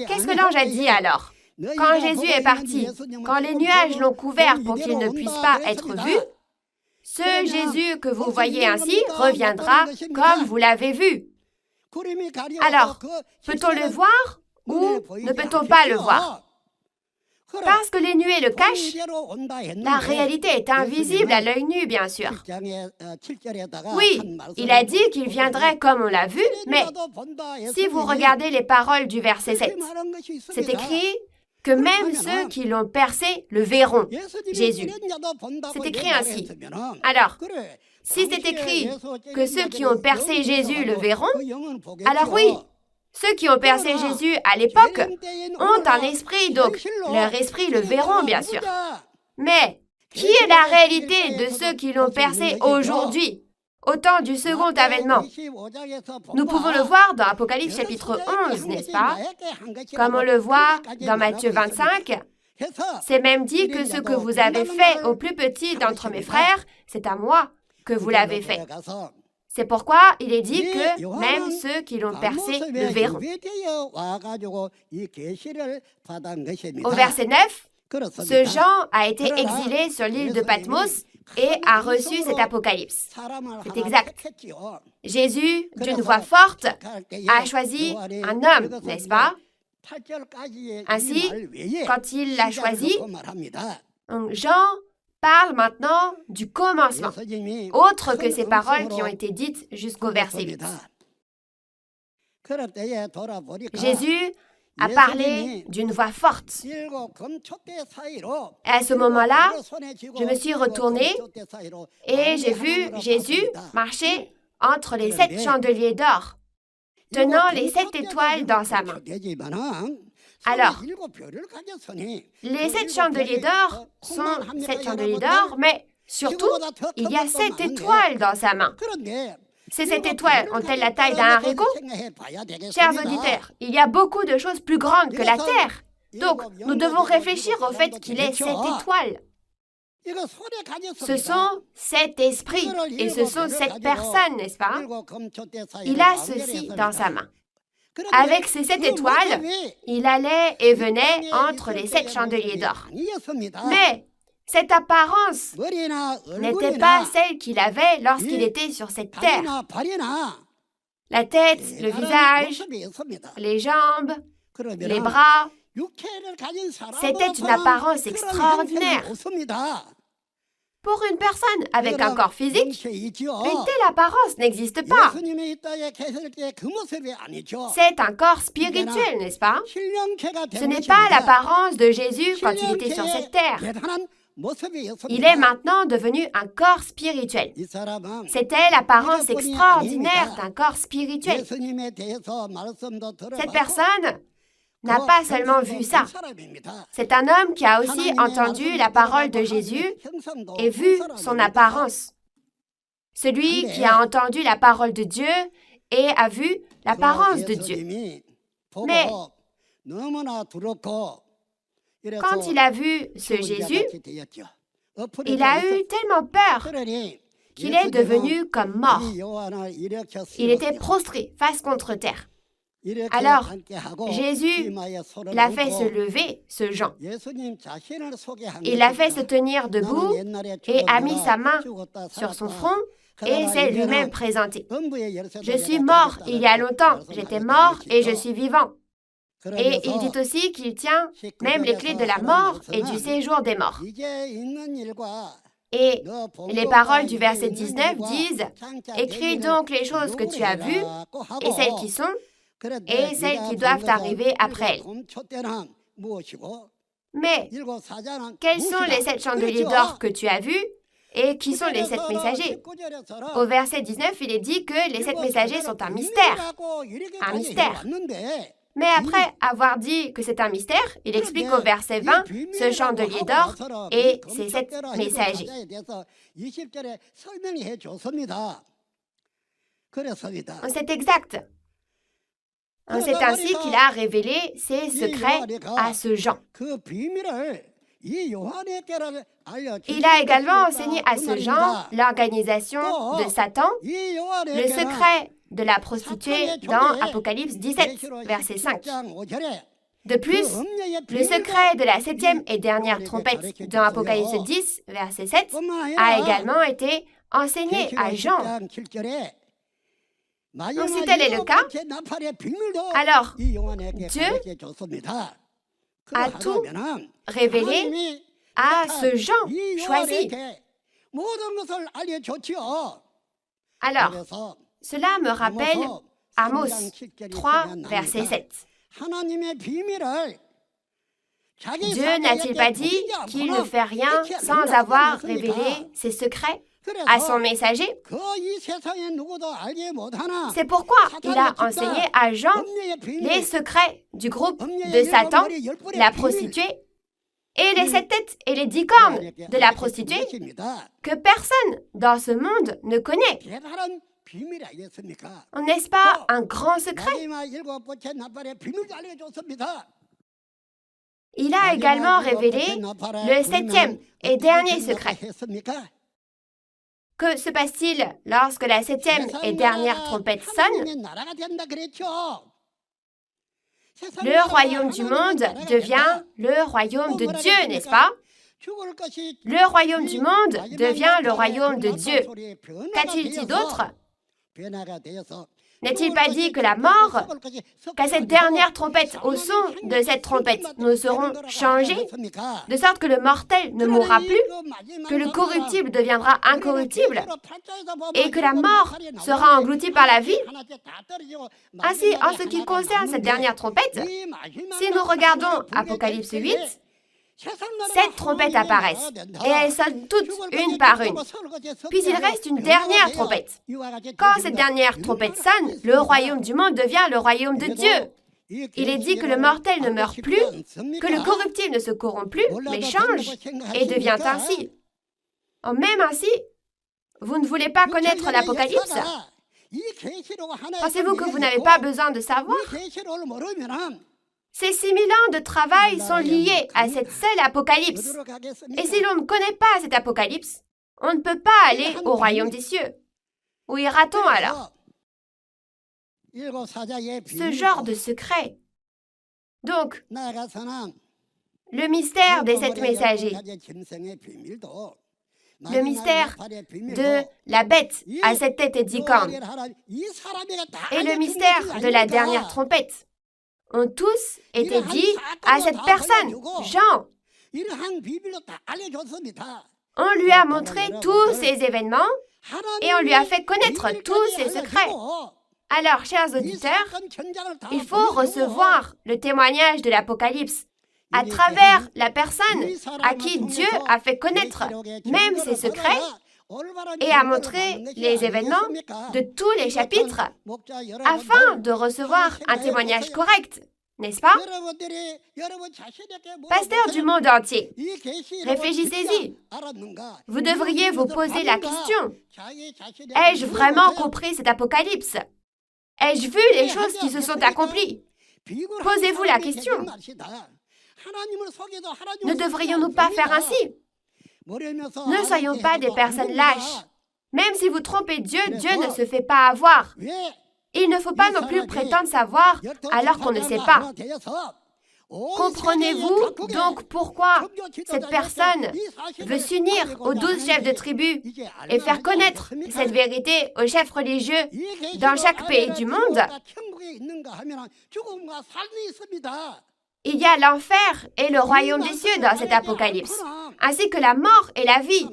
Qu'est-ce que l'ange a dit alors? Quand Jésus est parti, quand les nuages l'ont couvert pour qu'il ne puisse pas être vu, ce Jésus que vous voyez ainsi reviendra comme vous l'avez vu. Alors, peut-on le voir ou ne peut-on pas le voir? Parce que les nuées le cachent, la réalité est invisible à l'œil nu, bien sûr. Oui, il a dit qu'il viendrait comme on l'a vu, mais si vous regardez les paroles du verset 7, c'est écrit que même ceux qui l'ont percé le verront, Jésus. C'est écrit ainsi. Alors, si c'est écrit que ceux qui ont percé Jésus le verront, alors oui, ceux qui ont percé Jésus à l'époque ont un esprit, donc leur esprit le verront, bien sûr. Mais qui est la réalité de ceux qui l'ont percé aujourd'hui, au temps du second avènement? Nous pouvons le voir dans Apocalypse chapitre 11, n'est-ce pas? Comme on le voit dans Matthieu 25, c'est même dit que ce que vous avez fait au plus petit d'entre mes frères, c'est à moi que vous l'avez fait. C'est pourquoi il est dit que même ceux qui l'ont percé le verront. Au verset 9, ce Jean a été exilé sur l'île de Patmos et a reçu cet apocalypse. C'est exact. Jésus, d'une voix forte, a choisi un homme, n'est-ce pas? Ainsi, quand il l'a choisi, Jean parle maintenant du commencement, autre que ces paroles qui ont été dites jusqu'au verset 8. Jésus a parlé d'une voix forte. Et à ce moment-là, je me suis retournée et j'ai vu Jésus marcher entre les 7 chandeliers d'or, tenant les 7 étoiles dans sa main. Alors, les 7 chandeliers d'or sont 7 chandeliers d'or, mais surtout, il y a 7 étoiles dans sa main. Ces 7 étoiles ont-elles la taille d'un haricot? Chers auditeurs, il y a beaucoup de choses plus grandes que la Terre. Donc, nous devons réfléchir au fait qu'il ait 7 étoiles. Ce sont 7 esprits et ce sont 7 personnes, n'est-ce pas? Il a ceci dans sa main. Avec ces 7 étoiles, il allait et venait entre les 7 chandeliers d'or. Mais cette apparence n'était pas celle qu'il avait lorsqu'il était sur cette terre. La tête, le visage, les jambes, les bras, c'était une apparence extraordinaire. Pour une personne avec un corps physique, une telle apparence n'existe pas. C'est un corps spirituel, n'est-ce pas? Ce n'est pas l'apparence de Jésus quand il était sur cette terre. Il est maintenant devenu un corps spirituel. C'était l'apparence extraordinaire d'un corps spirituel. Cette personne n'a pas seulement vu ça. C'est un homme qui a aussi entendu la parole de Jésus et vu son apparence. Celui qui a entendu la parole de Dieu et a vu l'apparence de Dieu. Mais quand il a vu ce Jésus, il a eu tellement peur qu'il est devenu comme mort. Il était prostré, face contre terre. Alors, Jésus l'a fait se lever, ce Jean. Il l'a fait se tenir debout et a mis sa main sur son front et s'est lui-même présenté. Je suis mort il y a longtemps, j'étais mort et je suis vivant. Et il dit aussi qu'il tient même les clés de la mort et du séjour des morts. Et les paroles du verset 19 disent « Écris donc les choses que tu as vues et celles qui sont, et celles qui doivent arriver après elles. » Mais quels sont les 7 chandeliers d'or que tu as vus et qui sont les 7 messagers? Au verset 19, il est dit que les 7 messagers sont un mystère. Un mystère. Mais après avoir dit que c'est un mystère, il explique au verset 20 ce chandelier d'or et ses 7 messagers. C'est exact. C'est ainsi qu'il a révélé ses secrets à ce Jean. Il a également enseigné à ce Jean l'organisation de Satan, le secret de la prostituée dans Apocalypse 17, verset 5. De plus, le secret de la septième et dernière trompette dans Apocalypse 10, verset 7, a également été enseigné à Jean. Donc si tel est le cas, alors Dieu a tout révélé à ce Jean choisi. Alors, cela me rappelle Amos 3, verset 7. Dieu n'a-t-il pas dit qu'il ne fait rien sans avoir révélé ses secrets à son messager? C'est pourquoi il a enseigné à Jean les secrets du groupe de Satan, la prostituée, et les 7 têtes et les 10 cornes de la prostituée que personne dans ce monde ne connaît. N'est-ce pas un grand secret? Il a également révélé le 7e et dernier secret. Que se passe-t-il lorsque la 7e et dernière trompette sonne? Le royaume du monde devient le royaume de Dieu, n'est-ce pas? Le royaume du monde devient le royaume de Dieu. Qu'a-t-il dit d'autre? N'est-il pas dit que la mort, qu'à cette dernière trompette, au son de cette trompette, nous serons changés, de sorte que le mortel ne mourra plus, que le corruptible deviendra incorruptible, et que la mort sera engloutie par la vie? Ainsi, en ce qui concerne cette dernière trompette, si nous regardons Apocalypse 8, 7 trompettes apparaissent, et elles sonnent toutes une par une. Puis il reste une dernière trompette. Quand cette dernière trompette sonne, le royaume du monde devient le royaume de Dieu. Il est dit que le mortel ne meurt plus, que le corruptible ne se corrompt plus, mais change et devient ainsi. Même ainsi, vous ne voulez pas connaître l'Apocalypse? Pensez-vous que vous n'avez pas besoin de savoir? Ces 6000 ans de travail sont liés à cette seule Apocalypse. Et si l'on ne connaît pas cette Apocalypse, on ne peut pas aller au royaume des cieux. Où ira-t-on alors? Ce genre de secret. Donc, le mystère des 7 messagers, le mystère de la bête à 7 têtes et 10 cornes, et le mystère de la dernière trompette, ont tous été dits à cette personne, Jean. On lui a montré tous ces événements et on lui a fait connaître tous ses secrets. Alors, chers auditeurs, il faut recevoir le témoignage de l'Apocalypse à travers la personne à qui Dieu a fait connaître même ses secrets et a montré les événements de tous les chapitres afin de recevoir un témoignage correct, n'est-ce pas? Pasteurs du monde entier, réfléchissez-y. Vous devriez vous poser la question, ai-je vraiment compris cet apocalypse? Ai-je vu les choses qui se sont accomplies? Posez-vous la question. Ne devrions-nous pas faire ainsi? Ne soyons pas des personnes lâches. Même si vous trompez Dieu, Dieu ne se fait pas avoir. Il ne faut pas non plus prétendre savoir alors qu'on ne sait pas. Comprenez-vous donc pourquoi cette personne veut s'unir aux 12 chefs de tribu et faire connaître cette vérité aux chefs religieux dans chaque pays du monde? Il y a l'enfer et le royaume des cieux dans cet apocalypse, ainsi que la mort et la vie.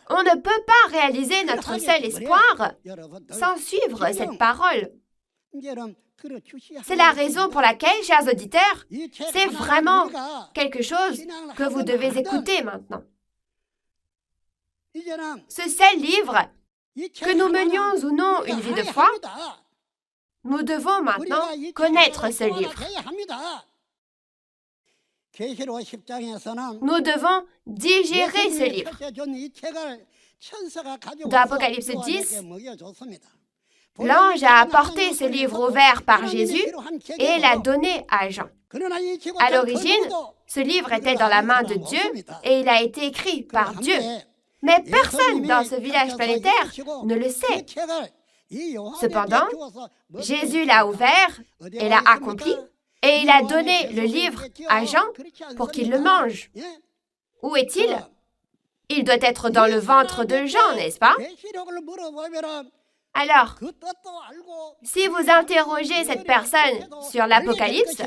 On ne peut pas réaliser notre seul espoir sans suivre cette parole. C'est la raison pour laquelle, chers auditeurs, c'est vraiment quelque chose que vous devez écouter maintenant. Ce seul livre, que nous menions ou non une vie de foi, nous devons maintenant connaître ce livre. Nous devons digérer ce livre. Dans Apocalypse 10, L'ange a apporté ce livre ouvert par Jésus et l'a donné à Jean. À l'origine, ce livre était dans la main de Dieu et il a été écrit par Dieu. Mais personne dans ce village planétaire ne le sait. Cependant, Jésus l'a ouvert et l'a accompli et il a donné le livre à Jean pour qu'il le mange. Où est-il? Il doit être dans le ventre de Jean, n'est-ce pas? Alors, si vous interrogez cette personne sur l'Apocalypse,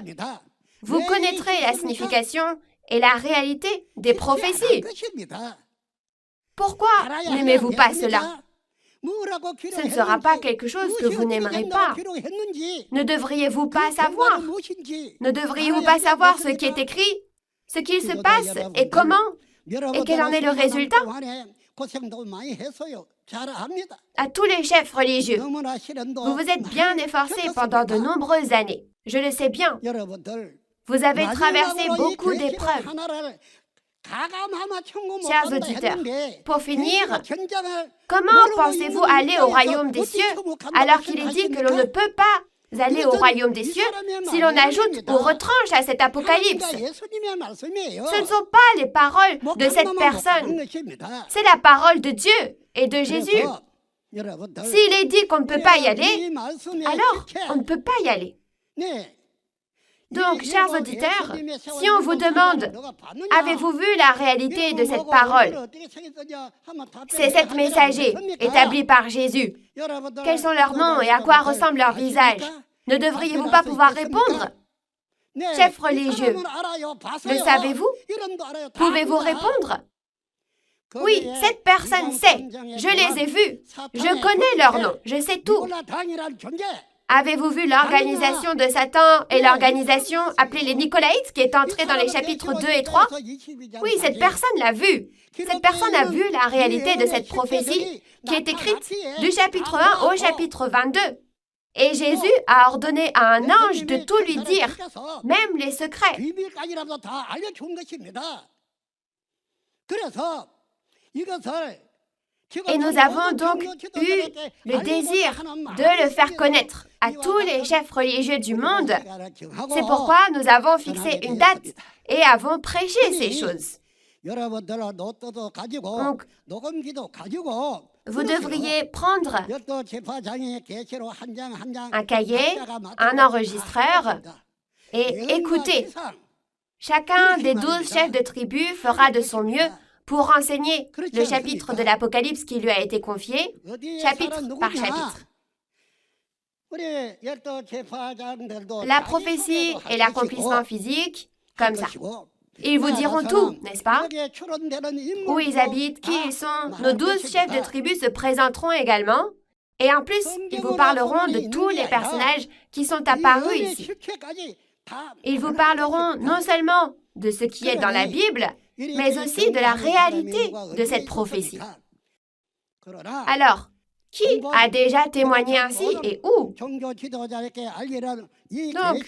vous connaîtrez la signification et la réalité des prophéties. Pourquoi n'aimez-vous pas cela? Ce ne sera pas quelque chose que vous n'aimerez pas. Ne devriez-vous pas savoir? Ne devriez-vous pas savoir ce qui est écrit, ce qu'il se passe et comment, et quel en est le résultat? À tous les chefs religieux, vous vous êtes bien efforcés pendant de nombreuses années. Je le sais bien. Vous avez traversé beaucoup d'épreuves. Chers auditeurs, pour finir, comment pensez-vous aller au royaume des cieux alors qu'il est dit que l'on ne peut pas aller au royaume des cieux si l'on ajoute ou retranche à cet apocalypse? Ce ne sont pas les paroles de cette personne, c'est la parole de Dieu et de Jésus. S'il est dit qu'on ne peut pas y aller, alors on ne peut pas y aller. Donc, chers auditeurs, si on vous demande « Avez-vous vu la réalité de cette parole ?» C'est sept messagers établis par Jésus. Quels sont leurs noms et à quoi ressemble leur visage? Ne devriez-vous pas pouvoir répondre? Chefs religieux, le savez-vous? Pouvez-vous répondre? Oui, cette personne sait. Je les ai vus. Je connais leurs noms. Je sais tout. Avez-vous vu l'organisation de Satan et l'organisation appelée les Nicolaïtes qui est entrée dans les chapitres 2 et 3? Oui, cette personne l'a vu. Cette personne a vu la réalité de cette prophétie qui est écrite du chapitre 1 au chapitre 22. Et Jésus a ordonné à un ange de tout lui dire, même les secrets. Et nous avons donc eu le désir de le faire connaître à tous les chefs religieux du monde. C'est pourquoi nous avons fixé une date et avons prêché ces choses. Donc, vous devriez prendre un cahier, un enregistreur et écouter. Chacun des 12 chefs de tribu fera de son mieux pour enseigner le chapitre de l'Apocalypse qui lui a été confié, chapitre par chapitre. La prophétie et l'accomplissement physique, comme ça. Ils vous diront tout, n'est-ce pas? Où ils habitent, qui ils sont. Nos 12 chefs de tribu se présenteront également. Et en plus, ils vous parleront de tous les personnages qui sont apparus ici. Ils vous parleront non seulement de ce qui est dans la Bible, mais aussi de la réalité de cette prophétie. Alors, qui a déjà témoigné ainsi et où? Donc,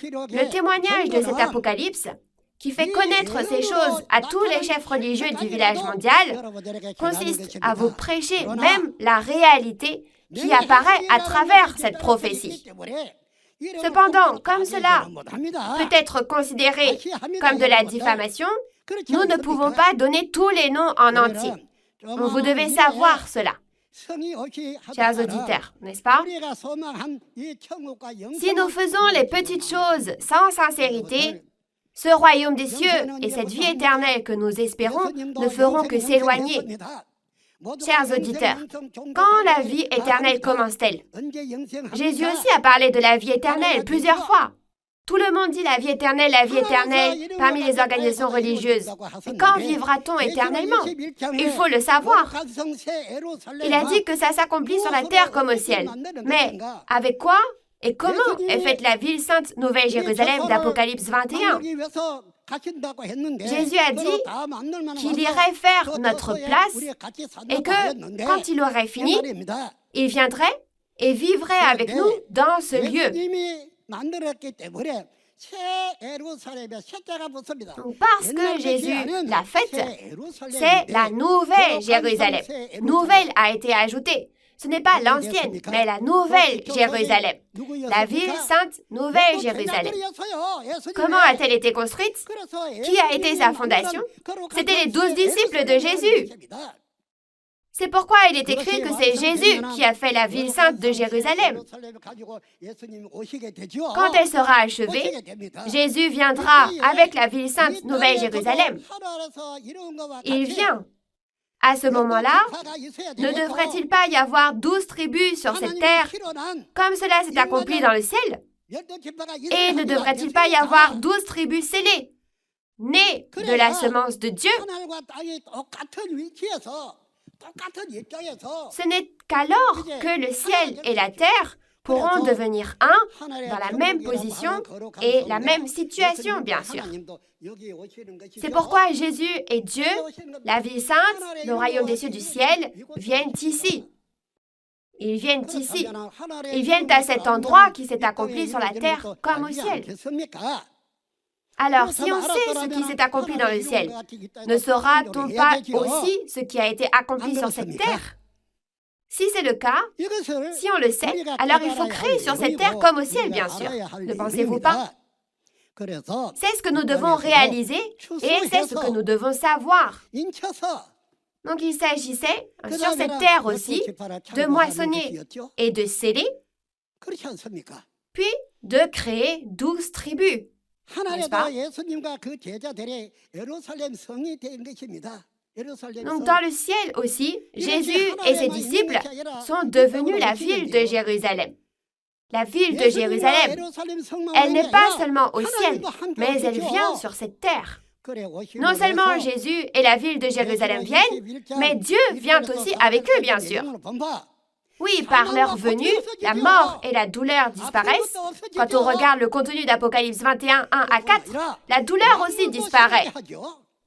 le témoignage de cet apocalypse, qui fait connaître ces choses à tous les chefs religieux du village mondial, consiste à vous prêcher même la réalité qui apparaît à travers cette prophétie. Cependant, comme cela peut être considéré comme de la diffamation, nous ne pouvons pas donner tous les noms en entier. Vous devez savoir cela, chers auditeurs, n'est-ce pas? Si nous faisons les petites choses sans sincérité, ce royaume des cieux et cette vie éternelle que nous espérons ne feront que s'éloigner. Chers auditeurs, quand la vie éternelle commence-t-elle? Jésus aussi a parlé de la vie éternelle plusieurs fois. Tout le monde dit la vie éternelle parmi les organisations religieuses. Mais quand vivra-t-on éternellement? Il faut le savoir. Il a dit que ça s'accomplit sur la terre comme au ciel. Mais avec quoi et comment est faite la ville sainte Nouvelle Jérusalem d'Apocalypse 21? Jésus a dit qu'il irait faire notre place et que, quand il aurait fini, il viendrait et vivrait avec nous dans ce lieu. Donc, parce que Jésus l'a faite, c'est la nouvelle Jérusalem. Nouvelle a été ajoutée. Ce n'est pas l'ancienne, mais la nouvelle Jérusalem. La ville sainte, nouvelle Jérusalem. Comment a-t-elle été construite? Qui a été sa fondation? C'était les 12 disciples de Jésus. C'est pourquoi il est écrit que c'est Jésus qui a fait la ville sainte de Jérusalem. Quand elle sera achevée, Jésus viendra avec la ville sainte Nouvelle Jérusalem. Il vient. À ce moment-là, ne devrait-il pas y avoir 12 tribus sur cette terre, comme cela s'est accompli dans le ciel? Et ne devrait-il pas y avoir 12 tribus scellées, nées de la semence de Dieu? Ce n'est qu'alors que le ciel et la terre pourront devenir un dans la même position et la même situation, bien sûr. C'est pourquoi Jésus et Dieu, la ville sainte, le royaume des cieux du ciel, viennent ici. Ils viennent ici. Ils viennent à cet endroit qui s'est accompli sur la terre comme au ciel. Alors, si on sait ce qui s'est accompli dans le ciel, ne saura-t-on pas aussi ce qui a été accompli sur cette terre? Si c'est le cas, si on le sait, alors il faut créer sur cette terre comme au ciel, bien sûr. Ne pensez-vous pas? C'est ce que nous devons réaliser et c'est ce que nous devons savoir. Donc il s'agissait, sur cette terre aussi, de moissonner et de sceller, puis de créer 12 tribus. N'est-ce pas? Donc dans le ciel aussi, Jésus et ses disciples sont devenus la ville de Jérusalem. La ville de Jérusalem, elle n'est pas seulement au ciel, mais elle vient sur cette terre. Non seulement Jésus et la ville de Jérusalem viennent, mais Dieu vient aussi avec eux, bien sûr. Oui, par leur venue, la mort et la douleur disparaissent. Quand on regarde le contenu d'Apocalypse 21, 1 à 4, la douleur aussi disparaît.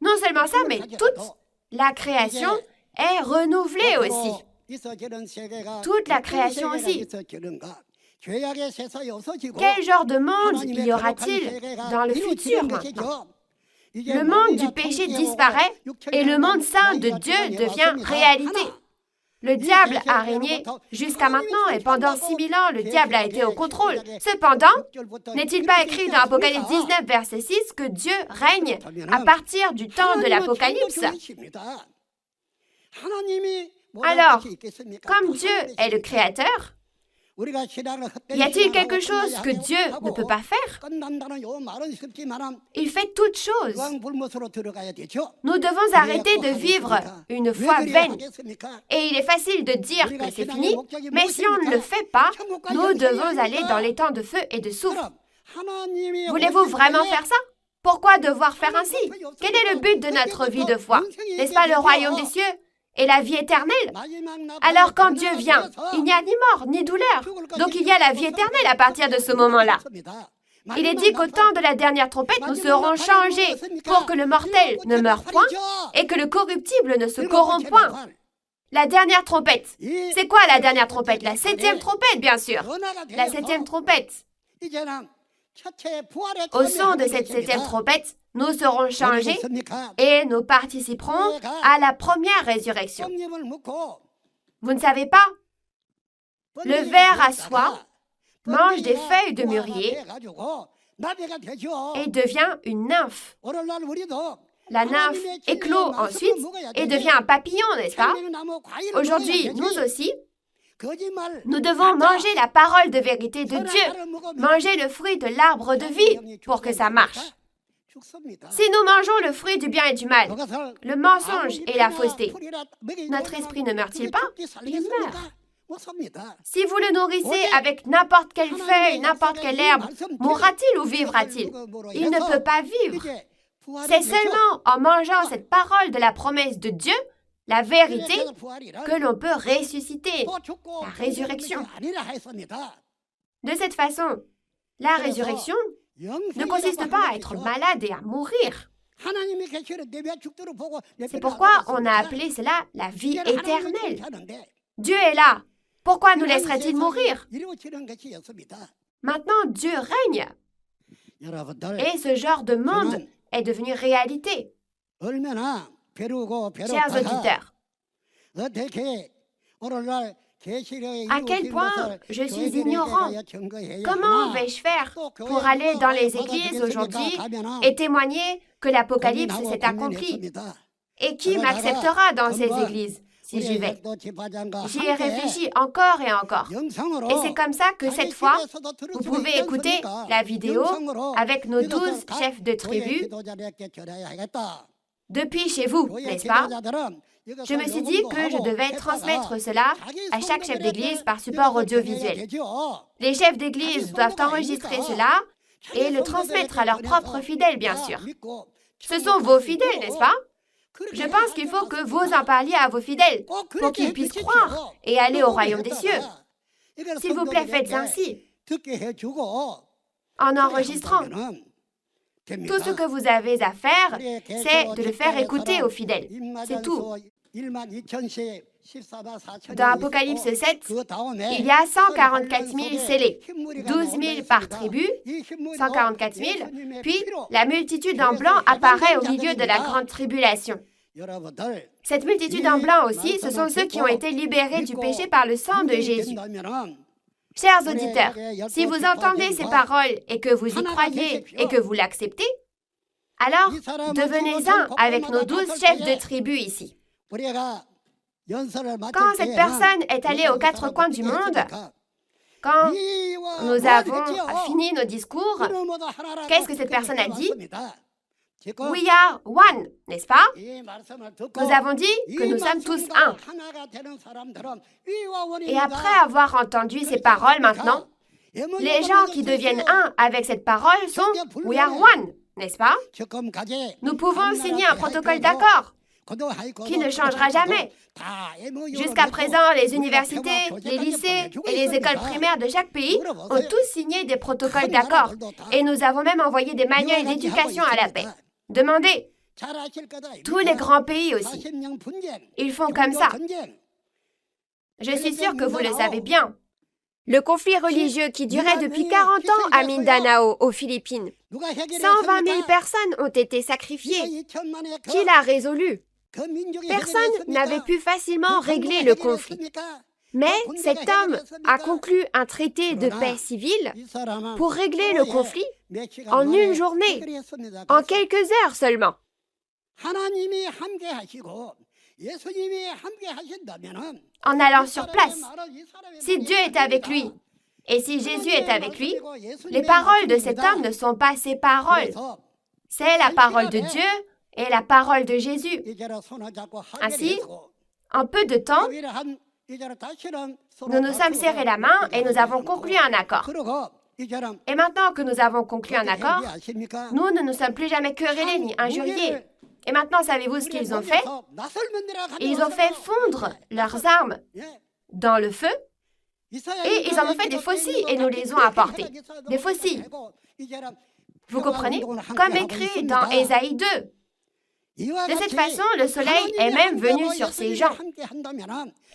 Non seulement ça, mais toute la création est renouvelée aussi. Toute la création aussi. Quel genre de monde y aura-t-il dans le futur maintenant? Le monde du péché disparaît et le monde saint de Dieu devient réalité. Le diable a régné jusqu'à maintenant et pendant 6000 ans, le diable a été au contrôle. Cependant, n'est-il pas écrit dans Apocalypse 19, verset 6, que Dieu règne à partir du temps de l'Apocalypse? Alors, comme Dieu est le Créateur, y a-t-il quelque chose que Dieu ne peut pas faire? Il fait toutes choses. Nous devons arrêter de vivre une foi vaine. Et il est facile de dire que c'est fini, mais si on ne le fait pas, nous devons aller dans les temps de feu et de soufre. Voulez-vous vraiment faire ça? Pourquoi devoir faire ainsi? Quel est le but de notre vie de foi? N'est-ce pas le royaume des cieux et la vie éternelle? Alors quand Dieu vient, il n'y a ni mort, ni douleur. Donc il y a la vie éternelle à partir de ce moment-là. Il est dit qu'au temps de la dernière trompette, nous serons changés pour que le mortel ne meure point et que le corruptible ne se corrompt point. La dernière trompette. C'est quoi la dernière trompette? La 7e trompette, bien sûr. La 7e trompette. Au son de cette 7e trompette, nous serons changés et nous participerons à la première résurrection. Vous ne savez pas? Le ver à soie mange des feuilles de mûrier et devient une nymphe. La nymphe éclot ensuite et devient un papillon, n'est-ce pas? Aujourd'hui, nous aussi, nous devons manger la parole de vérité de Dieu, manger le fruit de l'arbre de vie pour que ça marche. Si nous mangeons le fruit du bien et du mal, le mensonge et la fausseté, notre esprit ne meurt-il pas? Il meurt. Si vous le nourrissez avec n'importe quelle feuille, n'importe quelle herbe, mourra-t-il ou vivra-t-il? Il ne peut pas vivre. C'est seulement en mangeant cette parole de la promesse de Dieu, la vérité, que l'on peut ressusciter, la résurrection. De cette façon, la résurrection ne consiste pas à être malade et à mourir. C'est pourquoi on a appelé cela la vie éternelle. Dieu est là. Pourquoi nous laisserait-il mourir? Maintenant, Dieu règne. Et ce genre de monde est devenu réalité. Chers auditeurs, à quel point je suis ignorant. Comment vais-je faire pour aller dans les églises aujourd'hui et témoigner que l'Apocalypse s'est accompli? Et qui m'acceptera dans ces églises si j'y vais? J'y ai réfléchi encore et encore. Et c'est comme ça que cette fois, vous pouvez écouter la vidéo avec nos 12 chefs de tribu depuis chez vous, n'est-ce pas? Je me suis dit que je devais transmettre cela à chaque chef d'église par support audiovisuel. Les chefs d'église doivent enregistrer cela et le transmettre à leurs propres fidèles, bien sûr. Ce sont vos fidèles, n'est-ce pas? Je pense qu'il faut que vous en parliez à vos fidèles pour qu'ils puissent croire et aller au royaume des cieux. S'il vous plaît, faites ainsi, en enregistrant. Tout ce que vous avez à faire, c'est de le faire écouter aux fidèles. C'est tout. Dans Apocalypse 7, il y a 144 000 scellés, 12 000 par tribu, 144 000, puis la multitude en blanc apparaît au milieu de la grande tribulation. Cette multitude en blanc aussi, ce sont ceux qui ont été libérés du péché par le sang de Jésus. Chers auditeurs, si vous entendez ces paroles et que vous y croyez et que vous l'acceptez, alors devenez-un avec nos 12 chefs de tribu ici. Quand cette personne est allée aux quatre coins du monde, quand nous avons fini nos discours, qu'est-ce que cette personne a dit? We are one, n'est-ce pas? Nous avons dit que nous sommes tous un. Et après avoir entendu ces paroles maintenant, les gens qui deviennent un avec cette parole sont We are one, n'est-ce pas? Nous pouvons signer un protocole d'accord qui ne changera jamais. Jusqu'à présent, les universités, les lycées et les écoles primaires de chaque pays ont tous signé des protocoles d'accord. Et nous avons même envoyé des manuels d'éducation à la paix. Demandez. Tous les grands pays aussi. Ils font comme ça. Je suis sûre que vous le savez bien. Le conflit religieux qui durait depuis 40 ans à Mindanao, aux Philippines. 120 000 personnes ont été sacrifiées. Qui l'a résolu? Personne n'avait pu facilement régler le conflit. Mais cet homme a conclu un traité de paix civile pour régler le conflit en une journée, en quelques heures seulement. En allant sur place, si Dieu est avec lui et si Jésus est avec lui, les paroles de cet homme ne sont pas ses paroles. C'est la parole de Dieu et la parole de Jésus. Ainsi, en peu de temps, nous nous sommes serrés la main et nous avons conclu un accord. Et maintenant que nous avons conclu un accord, nous ne nous sommes plus jamais querellés ni injuriés. Et maintenant, savez-vous ce qu'ils ont fait? Ils ont fait fondre leurs armes dans le feu et ils en ont fait des faucilles et nous les ont apportés. Des faucilles. Vous comprenez? Comme écrit dans Ésaïe 2. De cette façon, le soleil est même venu sur ces gens.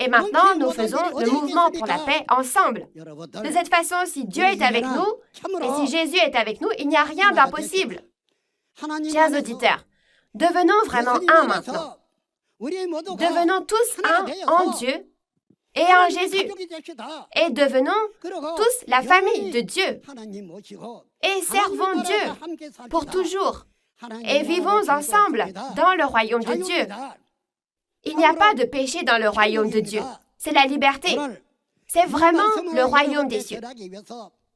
Et maintenant, nous faisons le mouvement pour la paix ensemble. De cette façon, si Dieu est avec nous, et si Jésus est avec nous, il n'y a rien d'impossible. Chers auditeurs, devenons vraiment un maintenant. Devenons tous un en Dieu et en Jésus. Et devenons tous la famille de Dieu. Et servons Dieu pour toujours. Et vivons ensemble dans le royaume de Dieu. Il n'y a pas de péché dans le royaume de Dieu. C'est la liberté. C'est vraiment le royaume des cieux.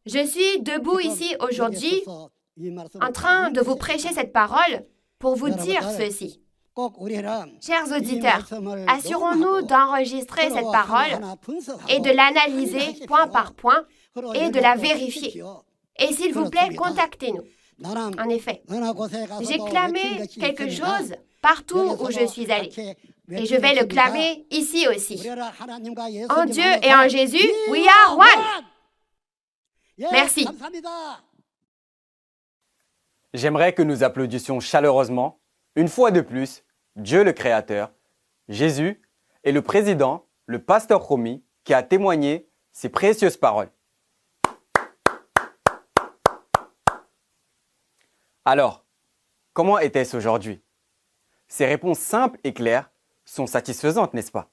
Je suis debout ici aujourd'hui en train de vous prêcher cette parole pour vous dire ceci. Chers auditeurs, assurons-nous d'enregistrer cette parole et de l'analyser point par point et de la vérifier. Et s'il vous plaît, contactez-nous. En effet, j'ai clamé quelque chose partout où je suis allée. Et je vais le clamer ici aussi. En Dieu et en Jésus, we are one. Merci. J'aimerais que nous applaudissions chaleureusement, une fois de plus, Dieu le Créateur, Jésus et le président, le pasteur Romy, qui a témoigné ces précieuses paroles. Alors, comment était-ce aujourd'hui? Ces réponses simples et claires sont satisfaisantes, n'est-ce pas?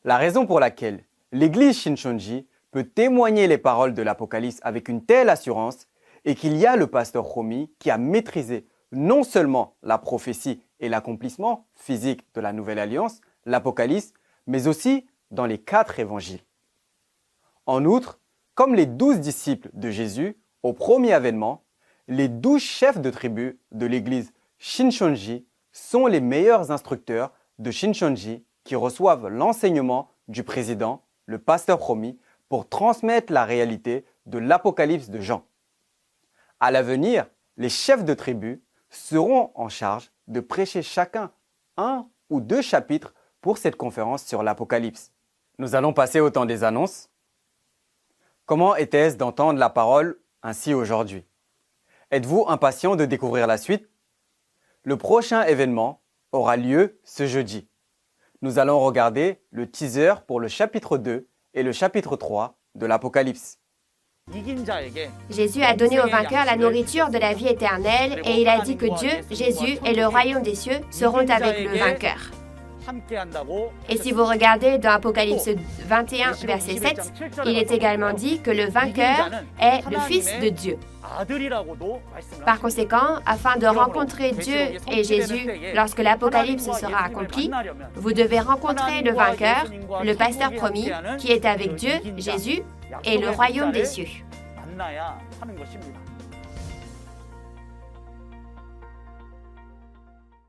La raison pour laquelle l'église Shincheonji peut témoigner les paroles de l'Apocalypse avec une telle assurance est qu'il y a le pasteur Romi qui a maîtrisé non seulement la prophétie et l'accomplissement physique de la Nouvelle Alliance, l'Apocalypse, mais aussi dans les 4 évangiles. En outre, comme les 12 disciples de Jésus au premier avènement, les 12 chefs de tribu de l'église Shincheonji sont les meilleurs instructeurs de Shincheonji qui reçoivent l'enseignement du président, le pasteur Romi, pour transmettre la réalité de l'Apocalypse de Jean. À l'avenir, les chefs de tribu seront en charge de prêcher chacun 1 ou 2 chapitres pour cette conférence sur l'Apocalypse. Nous allons passer au temps des annonces. Comment était-ce d'entendre la parole ainsi aujourd'hui? Êtes-vous impatient de découvrir la suite? Le prochain événement aura lieu ce jeudi. Nous allons regarder le teaser pour le chapitre 2 et le chapitre 3 de l'Apocalypse. Jésus a donné aux vainqueurs la nourriture de la vie éternelle et il a dit que Dieu, Jésus et le royaume des cieux seront avec le vainqueur. Et si vous regardez dans Apocalypse 21, verset 7, il est également dit que le vainqueur est le Fils de Dieu. Par conséquent, afin de rencontrer Dieu et Jésus lorsque l'Apocalypse sera accompli, vous devez rencontrer le vainqueur, le pasteur promis, qui est avec Dieu, Jésus, et le royaume des cieux.